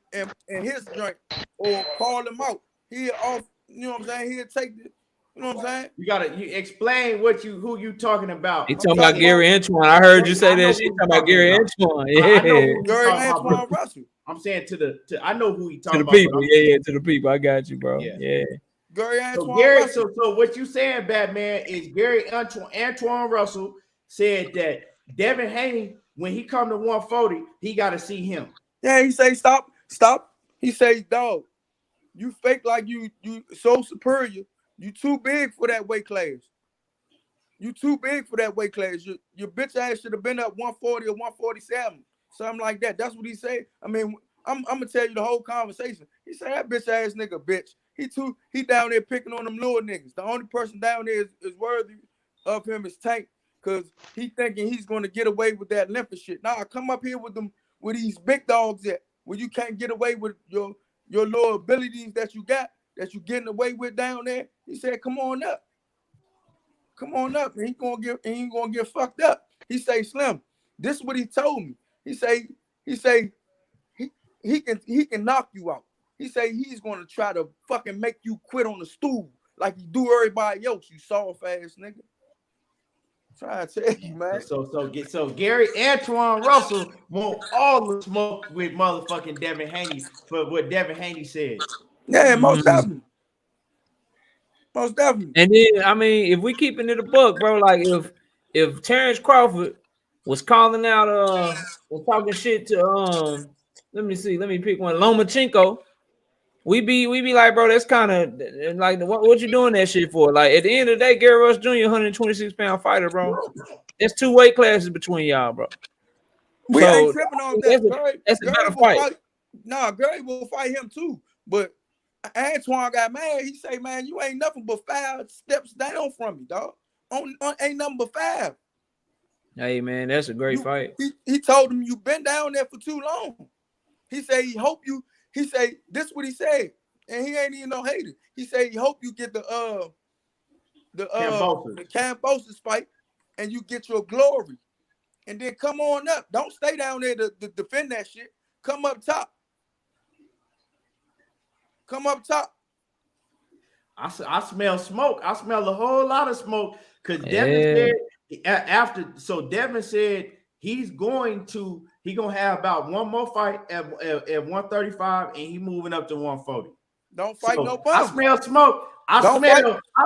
his joint or call him out. He'll off, you know what I'm saying? He'll take the, you know what I'm saying? You explain who you talking about. He talking about Gary Antoine. I heard you say that shit. Talking about Gary Antoine. Yeah. I know who Gary Antoine Russell. I'm saying I know who he talking about. To the about. people. Yeah, to the people. I got you, bro. Yeah. Gary Antoine Russell. So what you saying, Batman, is Gary Antoine Russell said that Devin Haney, when he come to 140, he got to see him. Yeah, he say stop. He say, dog, you fake like you so superior. You too big for that weight class. You too big for that weight class. Your bitch ass should have been up 140 or 147, something like that. That's what he said. I mean, I'm gonna tell you the whole conversation. He said that bitch ass nigga, bitch. He down there picking on them little niggas. The only person down there is worthy of him is Tank, because he thinking he's gonna get away with that Olympus shit. Nah, come up here with these big dogs at where you can't get away with your little abilities that you got, that you getting away with down there. He said, come on up. Come on up. And he ain't gonna get fucked up. He say, Slim, this is what he told me. He say he can knock you out. He say he's gonna try to fucking make you quit on the stool like you do everybody else, you soft ass nigga. Try to tell you, man. So Gary Antoine Russell want all the smoke with motherfucking Devin Haney for what Devin Haney said. Yeah, most definitely. Most definitely. And then, I mean, if we keeping it a buck, bro, like if Terrence Crawford was calling out was talking shit to let me pick one, Lomachenko, we be like, bro, that's kind of like what you doing that shit for? Like at the end of the day, Gary Rush Jr., 126-pound fighter, bro. There's 2 weight classes between y'all, bro. We ain't tripping on that. That's a better fight. Nah, Gary will fight him too, but Antoine got mad. He say, man, you ain't nothing but 5 steps down from me, dog. Ain't nothing but 5. Hey, man, that's a great fight. He told him you been down there for too long. He say he hope you. He say this what he said, and he ain't even no hater. He say he hope you get the Cambosis fight, and you get your glory, and then come on up. Don't stay down there to defend that shit. Come up top. Come up top. I smell smoke. I smell a whole lot of smoke because Devin said Devin said he's gonna have about one more fight at 135 and he moving up to 140. Don't fight no bum. I smell smoke. I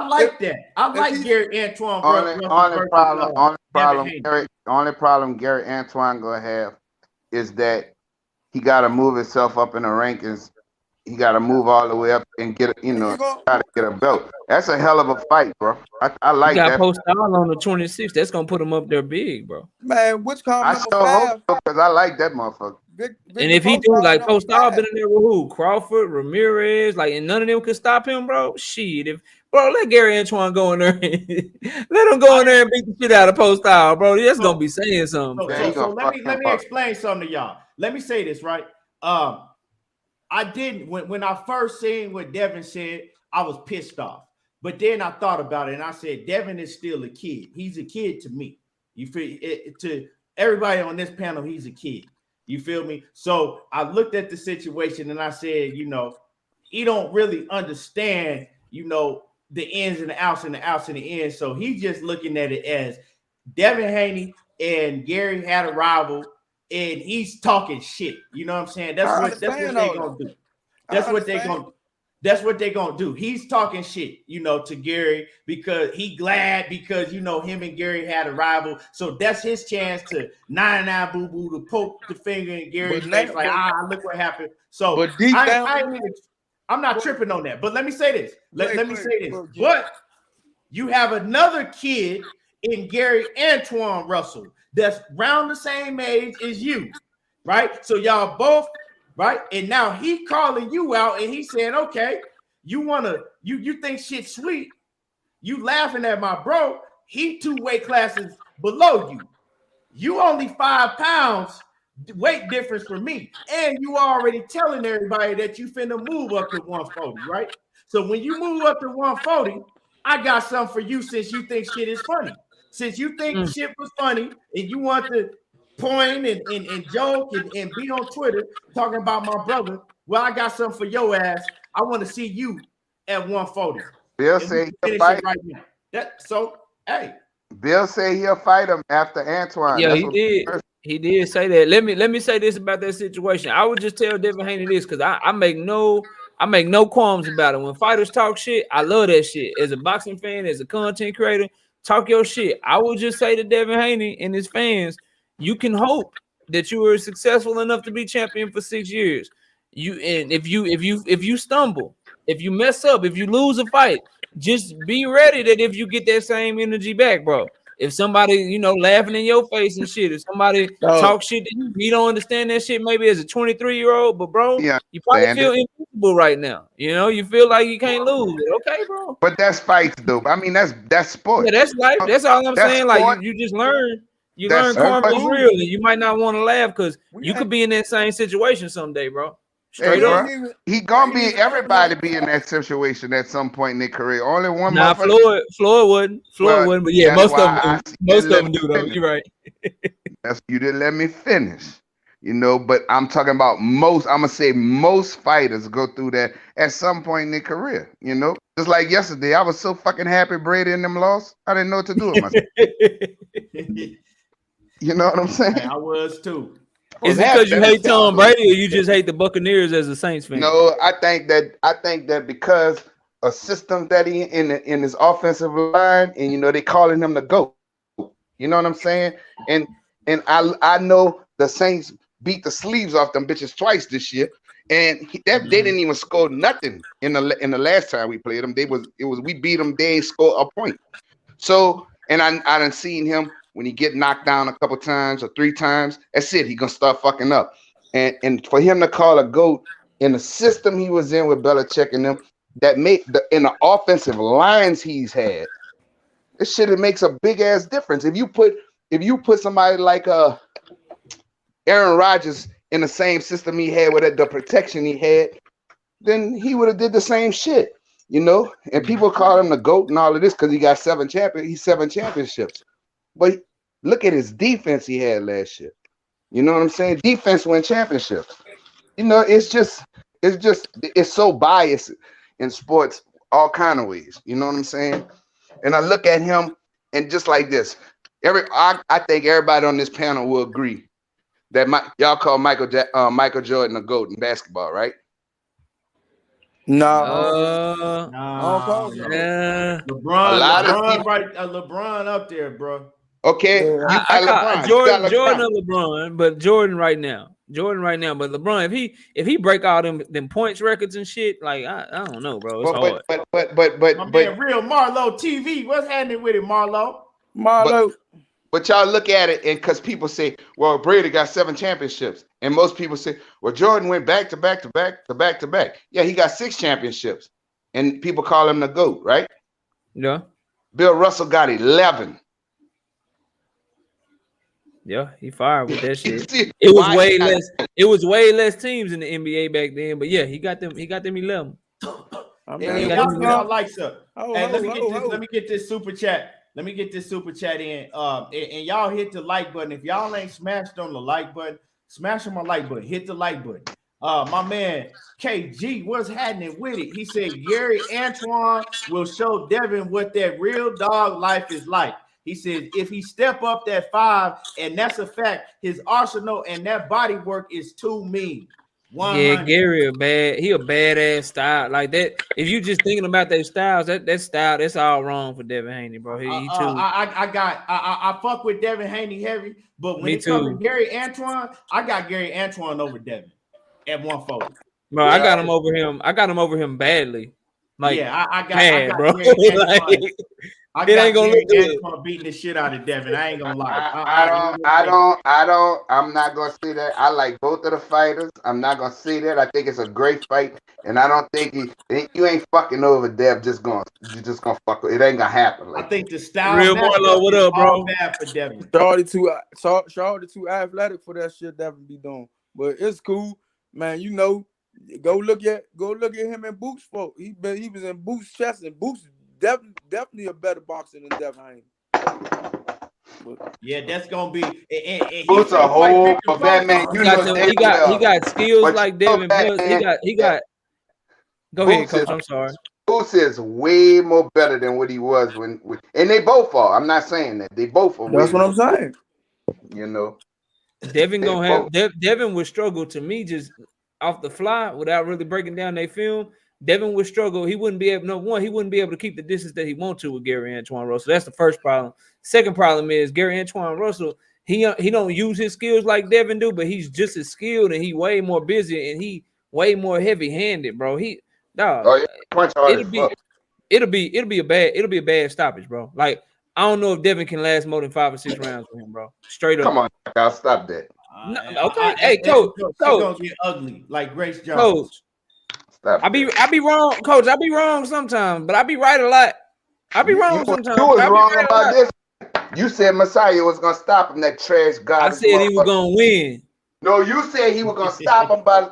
like that. I like Gary Antoine. Only problem Gary Antoine gonna have is that he got to move himself up in the rankings. He got to move all the way up and get, try to get a belt. That's a hell of a fight, bro. I You like got that. Postal on the 26th. That's gonna put him up there big, bro. Man, which come I number sure hope 5? so, because I like that motherfucker. And if he do like Postal been in there with who? Crawford, Ramirez, like, and none of them could stop him, bro. Shit, if bro, let Gary Antoine go in there. Let him go in there and beat the shit out of Postal, bro. That's gonna be saying something. So let me explain something to y'all. Let me say this, right? I didn't when I first seen what Devin said, I was pissed off. But then I thought about it and I said, Devin is still a kid. He's a kid to me. You feel it, to everybody on this panel, he's a kid. You feel me? So I looked at the situation and I said, he don't really understand, the ins and the outs and the outs and the ends. So he's just looking at it as Devin Haney and Gary had a rival and he's talking shit. You know what I'm saying? That's what they're gonna do. That's what they're gonna do. He's talking shit, to Gary because he glad because him and Gary had a rival. So that's his chance to 99 boo boo to poke the finger in Gary's face like look what happened. So but deep down, I'm not tripping on that. But let me say this. Let me say this. But you have another kid in Gary Antoine Russell that's around the same age as you, right? So y'all both, right? And now he calling you out and he's saying, okay, you think shit sweet. You laughing at my bro. He 2 weight classes below you. You only 5 pounds weight difference for me. And you already telling everybody that you finna move up to 140, right? So when you move up to 140, I got something for you since you think shit is funny. Since you think shit was funny and you want to point and joke and be on Twitter talking about my brother, well, I got something for your ass. I want to see you at 140. Bill say he'll fight right now. Bill say he'll fight him after Antoine. Yeah, he did. He did say that. Let me say this about that situation. I would just tell Devin Haney this because I make no qualms about it. When fighters talk shit, I love that shit. As a boxing fan, as a content creator, talk your shit. I would just say to Devin Haney and his fans, you can hope that you were successful enough to be champion for 6 years. If you stumble, if you mess up, if you lose a fight, just be ready that if you get that same energy back, bro. If somebody, laughing in your face and shit, if somebody talk shit that you don't understand that shit, maybe as a 23-year-old, but bro, you probably feel invincible right now. You feel like you can't lose. Okay, bro. But that's fights, though. I mean, that's sport. Yeah, that's life. That's all I'm saying. Sport. Like you just learn. You learn karma is real, and you might not want to laugh because you could be in that same situation someday, bro. Straight up. He gonna be everybody be in that situation at some point in their career. Only one. Nah, Floyd wouldn't. But yeah, most of them do. Most of them do though. You're right. You didn't let me finish. But I'm talking about most. I'm gonna say most fighters go through that at some point in their career. Just like yesterday, I was so fucking happy Brady and them lost. I didn't know what to do with myself. You know what I'm saying? I was too. Is it because you hate Tom Brady or you just hate the Buccaneers as a Saints fan? No, I think that because a system that he in his offensive line, and they calling him the GOAT. You know what I'm saying? And I know the Saints beat the sleeves off them bitches twice this year, and they didn't even score nothing in the last time we played them. We beat them. They ain't score a point. So, and I done seen him. When he get knocked down a couple times or 3 times, that's it. He gonna start fucking up. And for him to call a GOAT in the system he was in with Belichick and them, that in the offensive lines he's had, this shit, it makes a big ass difference. If you put somebody like Aaron Rodgers in the same system he had with the protection he had, then he would have did the same shit, And people call him the GOAT and all of this because he got 7 championships. But look at his defense he had last year. You know what I'm saying? Defense win championships. It's so biased in sports all kind of ways. You know what I'm saying? And I look at him and just like this, I think everybody on this panel will agree that y'all call Michael Jordan a GOAT in basketball, right? No. LeBron up there, bro. Okay, I got Jordan or LeBron, but Jordan right now. Jordan right now, but LeBron, if he break all them points records and shit, like I don't know, bro. It's hard. My man, Real Marlo TV, what's happening with it, Marlo? But y'all look at it, and because people say, well, Brady got 7 championships, and most people say, well, Jordan went back to back to back to back to back. Yeah, he got 6 championships, and people call him the GOAT, right? Yeah. Bill Russell got 11. Yeah, he fired with that shit. It was way less. It was way less teams in the NBA back then, but yeah, he got them 11. Hey, y'all like something. Hey, let me get this super chat. Let me get this super chat in. And y'all hit the like button. If y'all ain't smashed on the like button, smash on my like button. Hit the like button. My man KG, what's happening with it? He said Gary Antoine will show Devin what that real dog life is like. He said if he step up that 5, and that's a fact, his arsenal and that body work is too mean. 100. Yeah, Gary he a badass style like that. If you just thinking about their styles, that style, that's all wrong for Devin Haney, bro. He too. I fuck with Devin Haney heavy, but when it comes to Gary Antoine, I got Gary Antoine over Devin at 140. Bro, I got him over him. I got him over him badly. Like, yeah, I got bad, bro. I got Gary Antoine beating the shit out of Devin. I ain't gonna lie. I'm not gonna say that. I like both of the fighters. I'm not gonna say that. I think it's a great fight, and I don't think you ain't fucking over Dev. You just gonna fuck. It ain't gonna happen. I think the style. Real Marlo, what up, bro? Bad for Devin. Charlie too athletic for that shit. Devin be doing, but it's cool, man. You know, go look at him in Boots. Folk, he was in Boots chest, and Boots definitely a better boxer than Devin Haney. Yeah, that's gonna be. Boots a whole of that man. He got skills like Devin. He got. Go ahead, Coach. I'm sorry. Boots is way more better than what he was when and they both are. I'm not saying that they both are. That's what I'm saying. You know, Devin gonna have Devin would struggle to me just off the fly without really breaking down their film. Devin would struggle. He wouldn't be able. He wouldn't be able to keep the distance that he wants to with Gary Antoine Russell. That's the first problem. Second problem is Gary Antoine Russell. He don't use his skills like Devin do, but he's just as skilled and he way more busy and he way more heavy handed, bro. It'll be a bad stoppage, bro. Like I don't know if Devin can last more than 5 or 6 rounds with him, bro. Straight up. Come on, I'll stop that. Okay, hey, Coach. Gonna get ugly like Grace Jones. Coach. I be wrong, Coach. I be wrong sometimes, but I be right a lot. I be wrong sometimes. You was wrong about this. You said Magsayo was gonna stop him. That trash guy. I said he was gonna win. No, you said he was gonna stop him by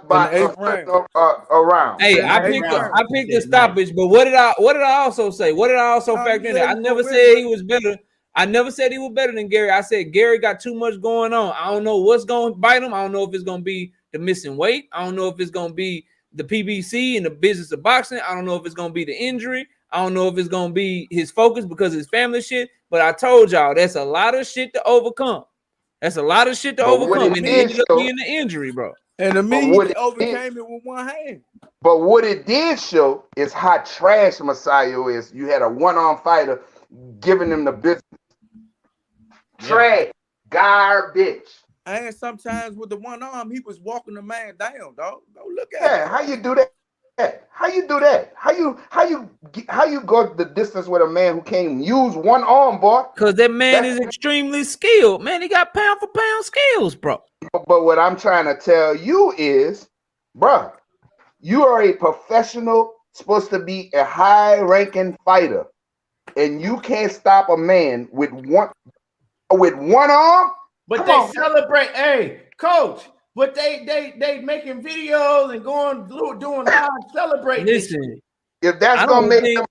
around. Hey, I picked the stoppage, but what did I also say? What did I also factor in there? I never said he was better. I never said he was better than Gary. I said Gary got too much going on. I don't know what's gonna bite him. I don't know if it's gonna be the missing weight. I don't know if it's gonna be the PBC and the business of boxing. I don't know if it's gonna be the injury. I don't know if it's gonna be his focus because of his family shit. But I told y'all that's a lot of shit to overcome. That's a lot of shit to overcome, and it ended up being the injury, bro. And to me, he overcame it with one hand. But what it did show is how trash Magsayo is. You had a one-arm fighter giving him the business. Trash, garbage. And sometimes with the one arm, he was walking the man down, dog. Go look at it. Yeah, how you do that? How you do that? How you go the distance with a man who can't use one arm, boy? Because that man is extremely skilled. Man, he got pound for pound skills, bro. But what I'm trying to tell you is, bro, you are a professional, supposed to be a high-ranking fighter, and you can't stop a man with one arm. But they celebrate, hey, Coach. But they making videos and doing live celebrating. Listen, if that's gonna make them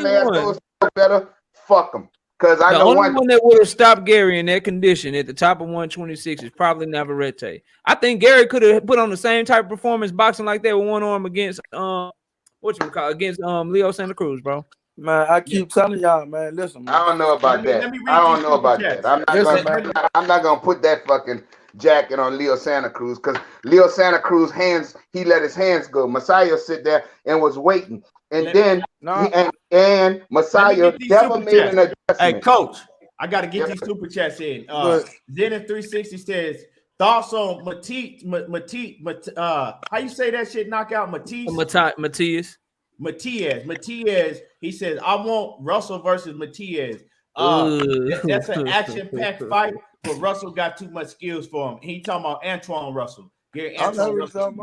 assholes better, fuck them. Because I know one that would have stopped Gary in that condition at the top of 126 is probably Navarrete. I think Gary could have put on the same type of performance boxing like that with one arm against Leo Santa Cruz, bro. Man, I keep telling y'all, man. Listen, man. I don't know about that. I don't know about that. I'm not gonna put that fucking jacket on Leo Santa Cruz because Leo Santa Cruz he let his hands go. Magsayo sit there and was waiting, and and Magsayo never made an adjustment. Hey, Coach, I gotta get these super chats in. Zenith 360 says Thoughts on how you say that shit? Knockout Matias. Matias. He says, I want Russell versus Matias. That's an action-packed fight, but Russell got too much skills for him. He talking about Antoine Russell. Gary Antoine Russell.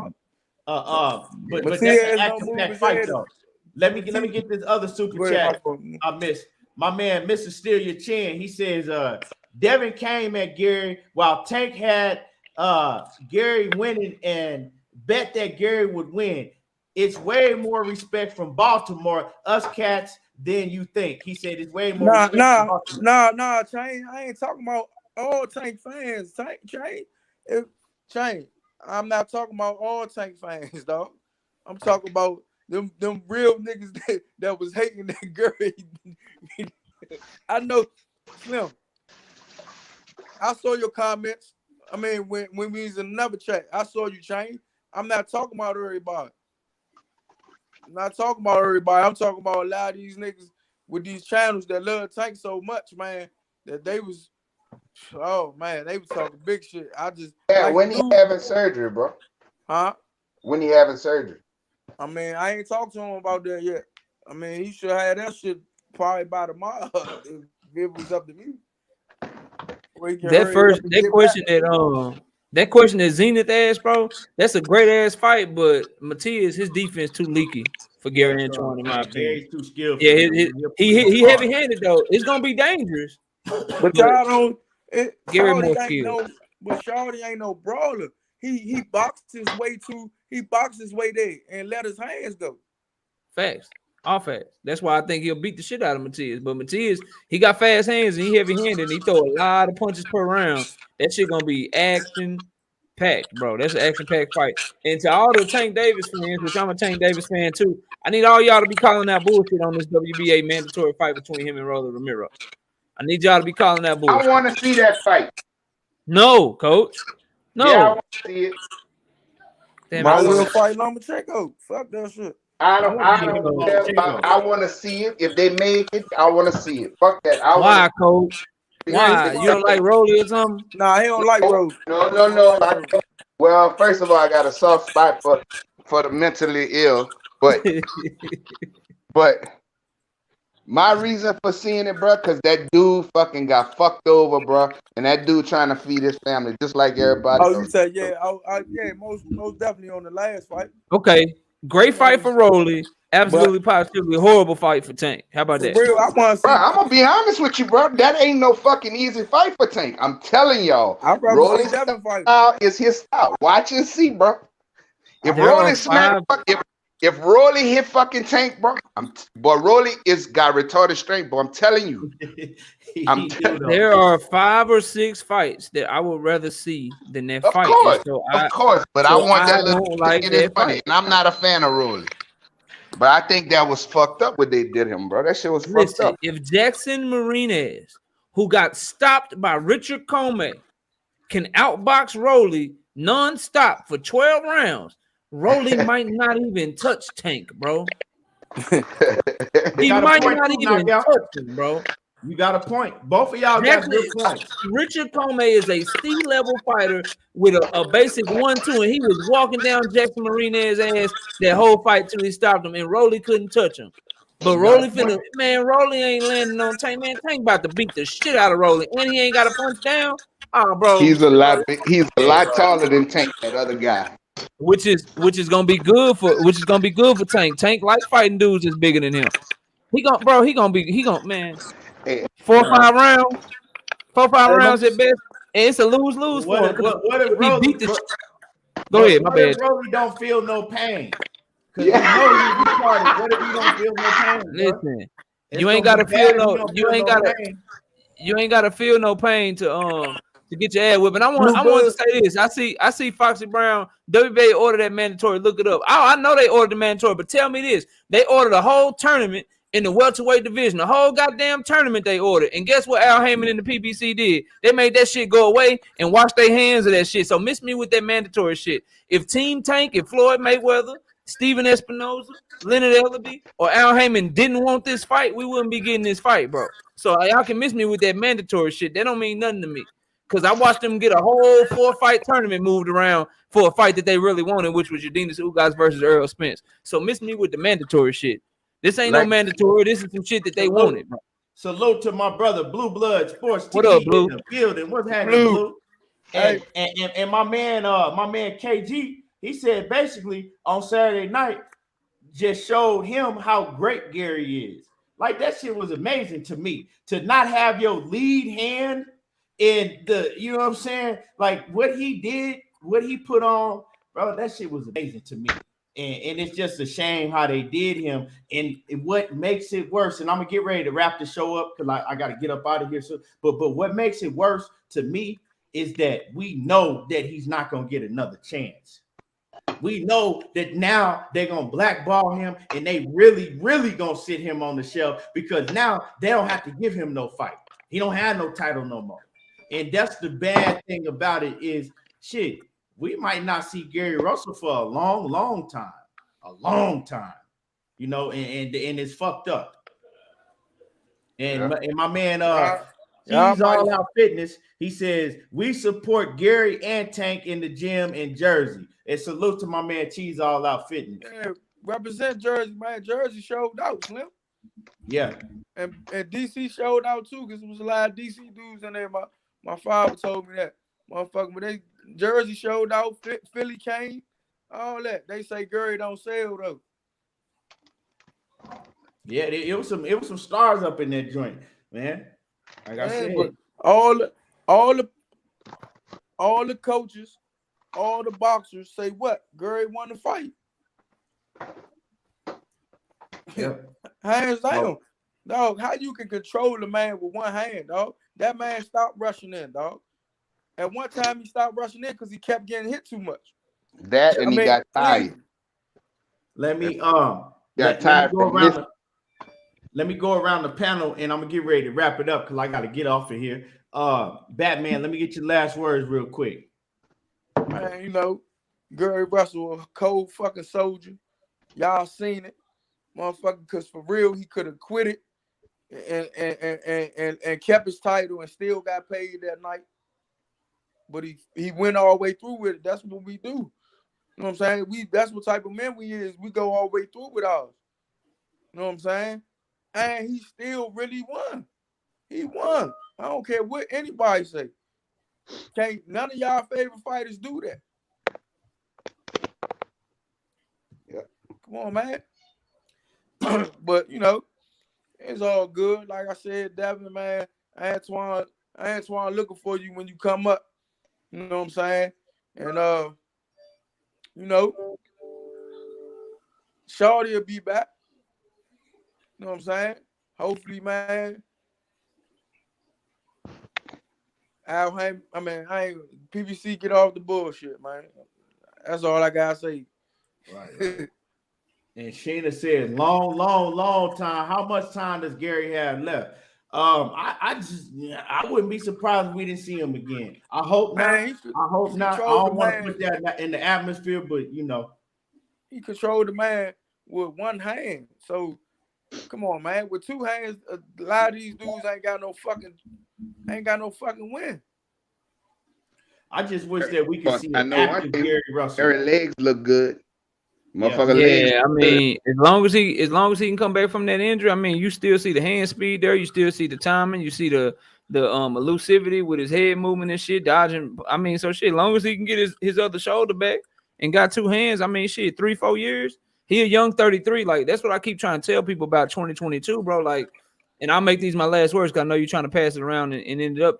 But that's an action-packed fight though. Let me get this other super chat. I missed my man, Mr. Steal Your Chin. He says, Devin came at Gary while Tank had Gary winning and bet that Gary would win. It's way more respect from Baltimore, us cats, than you think. He said it's way more. Nah, Chain. I ain't talking about all Tank fans. Chain. I'm not talking about all Tank fans, dog. I'm talking about them real niggas that was hating that girl. I know, Slim. I saw your comments. I mean, when we was in another chat, I saw you, Chain. I'm not talking about everybody. I'm not talking about everybody. I'm talking about a lot of these niggas with these channels that love Tank so much, man, that they was, oh man, they was talking big shit. When he having surgery, bro? Huh? When he having surgery? I mean, I ain't talked to him about that yet. I mean, he should have that shit probably by tomorrow if it was up to me. That question that Zenith asked, bro, that's a great ass fight, but Matias, his defense too leaky for Gary Antoine, in my opinion. Gary's too skillful. Yeah, he heavy handed though. It's gonna be dangerous. But y'all don't. Gary more skilled. But Shawty ain't no brawler. He boxed his way there and let his hands go. Facts. All facts. That's why I think he'll beat the shit out of Matias. But Matias, he got fast hands and he heavy handed and he throw a lot of punches per round. That shit gonna be action packed, bro. That's an action packed fight. And to all the Tank Davis fans, which I'm a Tank Davis fan too, I need all y'all to be calling that bullshit on this WBA mandatory fight between him and Romero. I need y'all to be calling that bullshit. I want to see that fight. No, coach. No. Yeah, I want to see it. Damn, I will fight Lomachenko. Fuck that shit. I want to see it. If they make it, I want to see it. Fuck that. Why, coach? Why? You don't like Rolly or something? Nah, he don't like Rolly. No. Well, first of all, I got a soft spot for the mentally ill, but my reason for seeing it, bro, because that dude fucking got fucked over, bro, and that dude trying to feed his family just like everybody else. You said yeah, most definitely on the last fight. Okay, great fight for Rolly. Absolutely, positively horrible fight for Tank. How about that? Real, I'm gonna be honest with you, bro. That ain't no fucking easy fight for Tank. I'm telling y'all. Rolly's style is his style. Watch and see, bro. If Rolly if Rolly hit fucking Tank, bro, Rolly got retarded strength, but I'm telling you. There are 5 or 6 fights that I would rather see than that fight. Of course, but I want that little like that funny, and I'm not a fan of Rolly. But I think that was fucked up what they did him, bro. That shit was fucked up. If Jackson Marinez, who got stopped by Richard Comey, can outbox Rolly non-stop for 12 rounds, Rolly might not even touch Tank, bro. He might not even touch him, bro. You got a point. Both of y'all got good points. Richard Comey is a C-level fighter with a basic 1-2, and he was walking down Jackson Marinez's ass that whole fight till he stopped him, and Rolly couldn't touch him. But Rolly Rolly ain't landing on Tank. Man, Tank about to beat the shit out of Rolly, and he ain't got to punch down. Oh, bro, he's a lot taller than Tank, that other guy. Which is gonna be good for Tank. Tank like fighting dudes that's bigger than him. He gonna man. 4 or 5 rounds. 4 or 5 rounds at best. And it's a lose-lose for him. What if Rolly, go ahead, my bad. If Rolly don't feel no pain? Because you know he's retarded. What if you don't feel no pain? Listen, you ain't gotta feel no pain to get your ass whipped. And I want to say this. I see Foxy Brown, WBA ordered that mandatory. Look it up. I know they ordered the mandatory, but tell me this. They ordered a whole tournament in the welterweight division, the whole goddamn tournament they ordered. And guess what Al Heyman and the PBC did? They made that shit go away and washed their hands of that shit. So miss me with that mandatory shit. If Team Tank, if Floyd Mayweather, Steven Espinoza, Leonard Ellerby, or Al Heyman didn't want this fight, we wouldn't be getting this fight, bro. So y'all can miss me with that mandatory shit. That don't mean nothing to me. because I watched them get a whole 4-fight tournament moved around for a fight that they really wanted, which was Eudenis Ugas versus Errol Spence. So miss me with the mandatory shit. This ain't no mandatory. This is some shit that they wanted, bro. Salute to my brother Blue Blood Sports TV What up, Blue? in the building. What's happening, Blue? Hey. And my man KG, he said basically on Saturday night just showed him how great Gary is. Like that shit was amazing to me. To not have your lead hand in the, you know what I'm saying? Like what he did, what he put on, bro, that shit was amazing to me. And it's just a shame how they did him. And what makes it worse, and I'm gonna get ready to wrap the show up because I gotta get up out of here. So, but what makes it worse to me is that we know that he's not gonna get another chance. We know that now they're gonna blackball him and they really gonna sit him on the shelf because now they don't have to give him no fight. He don't have no title no more. And that's the bad thing about it is shit. We might not see Gary Russell for a long time, you know, and it's fucked up. And my man, he's all out fitness. He says we support Gary and Tank in the gym in Jersey. And salute to my man Cheese All Out Fitness. Yeah, represent Jersey, man. Jersey showed out, Slim. Yeah, and DC showed out too because there was a lot of DC dudes in there. My father told me that, motherfucker. But Jersey showed out. Philly came, all that. They say Gary don't sell though. Yeah, it was some stars up in that joint, man. Like I said, but all the coaches, all the boxers say what? Gary won the fight. Yeah. Hands down. Dog, how you can control the man with one hand, dog? That man stopped rushing in, dog. At one time, he stopped rushing in because he kept getting hit too much. That and he got tired. Let me go around the panel, and I'm gonna get ready to wrap it up because I gotta get off of here. Batman, let me get your last words real quick. Man, you know, Gary Russell, a cold fucking soldier. Y'all seen it, motherfucker. Because for real, he could have quit it and kept his title and still got paid that night. But he went all the way through with it. That's what we do. You know what I'm saying? That's what type of men we is. We go all the way through with ours. You know what I'm saying? And he still really won. He won. I don't care what anybody say. Can't none of y'all favorite fighters do that. Yeah. Come on, man. But you know, it's all good. Like I said, Devin, man, Antoine looking for you when you come up. You know what I'm saying? And you know, Shawty will be back. You know what I'm saying? Hopefully, man. PBC get off the bullshit, man. That's all I gotta say. Right. And Sheena says, long time. How much time does Gary have left? I wouldn't be surprised if we didn't see him again. I hope not. I don't want to put that in the atmosphere, but you know, he controlled the man with one hand. So come on, man. With two hands, a lot of these dudes ain't got no fucking win. I just wish that we could see an active Gary Russell. Gary legs look good. Motherfucker legs. I mean, as long as he can come back from that injury, I mean, you still see the hand speed there. You still see the timing. You see the elusivity with his head movement and shit, dodging. I mean, so shit. As long as he can get his other shoulder back and got two hands, I mean, shit, 3-4 years. He a young 33. Like that's what I keep trying to tell people about 2022, bro. Like, and I'll make these my last words because I know you're trying to pass it around and ended up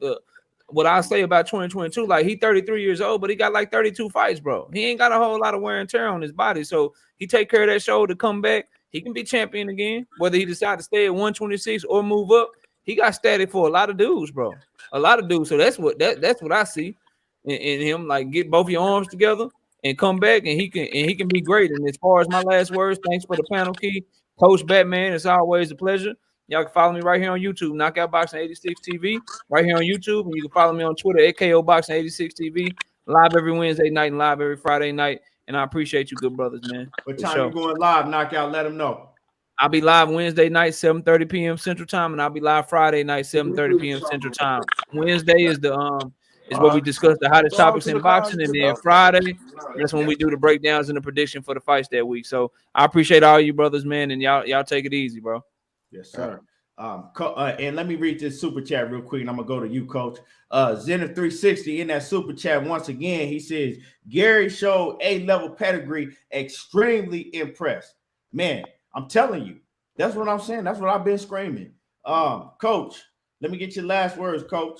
what I say about 2022, like he 33 years old, but he got like 32 fights, bro. He ain't got a whole lot of wear and tear on his body. So he take care of that shoulder, come back. He can be champion again, whether he decide to stay at 126 or move up. He got static for a lot of dudes, bro. A lot of dudes. So that's what I see in him. Like get both your arms together and come back, and he can be great. And as far as my last words, thanks for the panel key, Coach Batman. It's always a pleasure. Y'all can follow me right here on YouTube, Knockout Boxing 86 TV, right here on YouTube. And you can follow me on Twitter, A.K.A. Boxing 86 TV, live every Wednesday night and live every Friday night. And I appreciate you, good brothers, man. What time you going live, Knockout? Let them know. I'll be live Wednesday night, 7:30 p.m. Central Time, and I'll be live Friday night, 7:30 p.m. Central Time. Wednesday is the is where we discuss the hottest Go topics to in the boxing, comments, and then bro. Friday, that's when we do the breakdowns and the prediction for the fights that week. So I appreciate all you brothers, man, and y'all take it easy, bro. Yes, sir. And let me read this super chat real quick, and I'm gonna go to you, Coach. Zenith 360 in that super chat once again. He says Gary showed A-level pedigree, extremely impressed. Man, I'm telling you, that's what I'm saying. That's what I've been screaming. Coach, let me get your last words, Coach.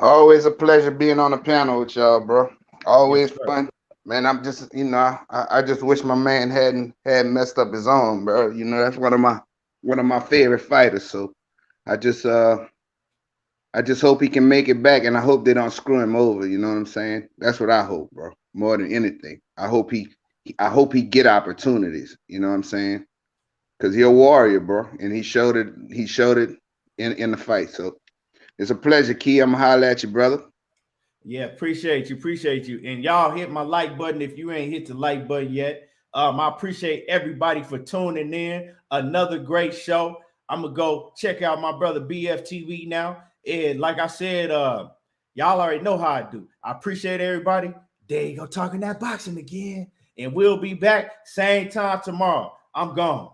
Always a pleasure being on the panel with y'all, bro. Always Yes, sir. fun. Man, I'm just, I just wish my man hadn't messed up his arm, bro. That's one of my favorite fighters. So I just hope he can make it back, and I hope they don't screw him over. You know what I'm saying? That's what I hope, bro. More than anything, I hope he get opportunities. You know what I'm saying? Because he's a warrior, bro, and he showed it. He showed it in the fight. So it's a pleasure, Key. I'm gonna holler at you, brother. Yeah, appreciate you. And y'all hit my like button if you ain't hit the like button yet. I appreciate everybody for tuning in. Another great show. I'm gonna go check out my brother BFTV now. And like I said, y'all already know how I do. I appreciate everybody. There you go, talking that boxing again. And we'll be back same time tomorrow. I'm gone.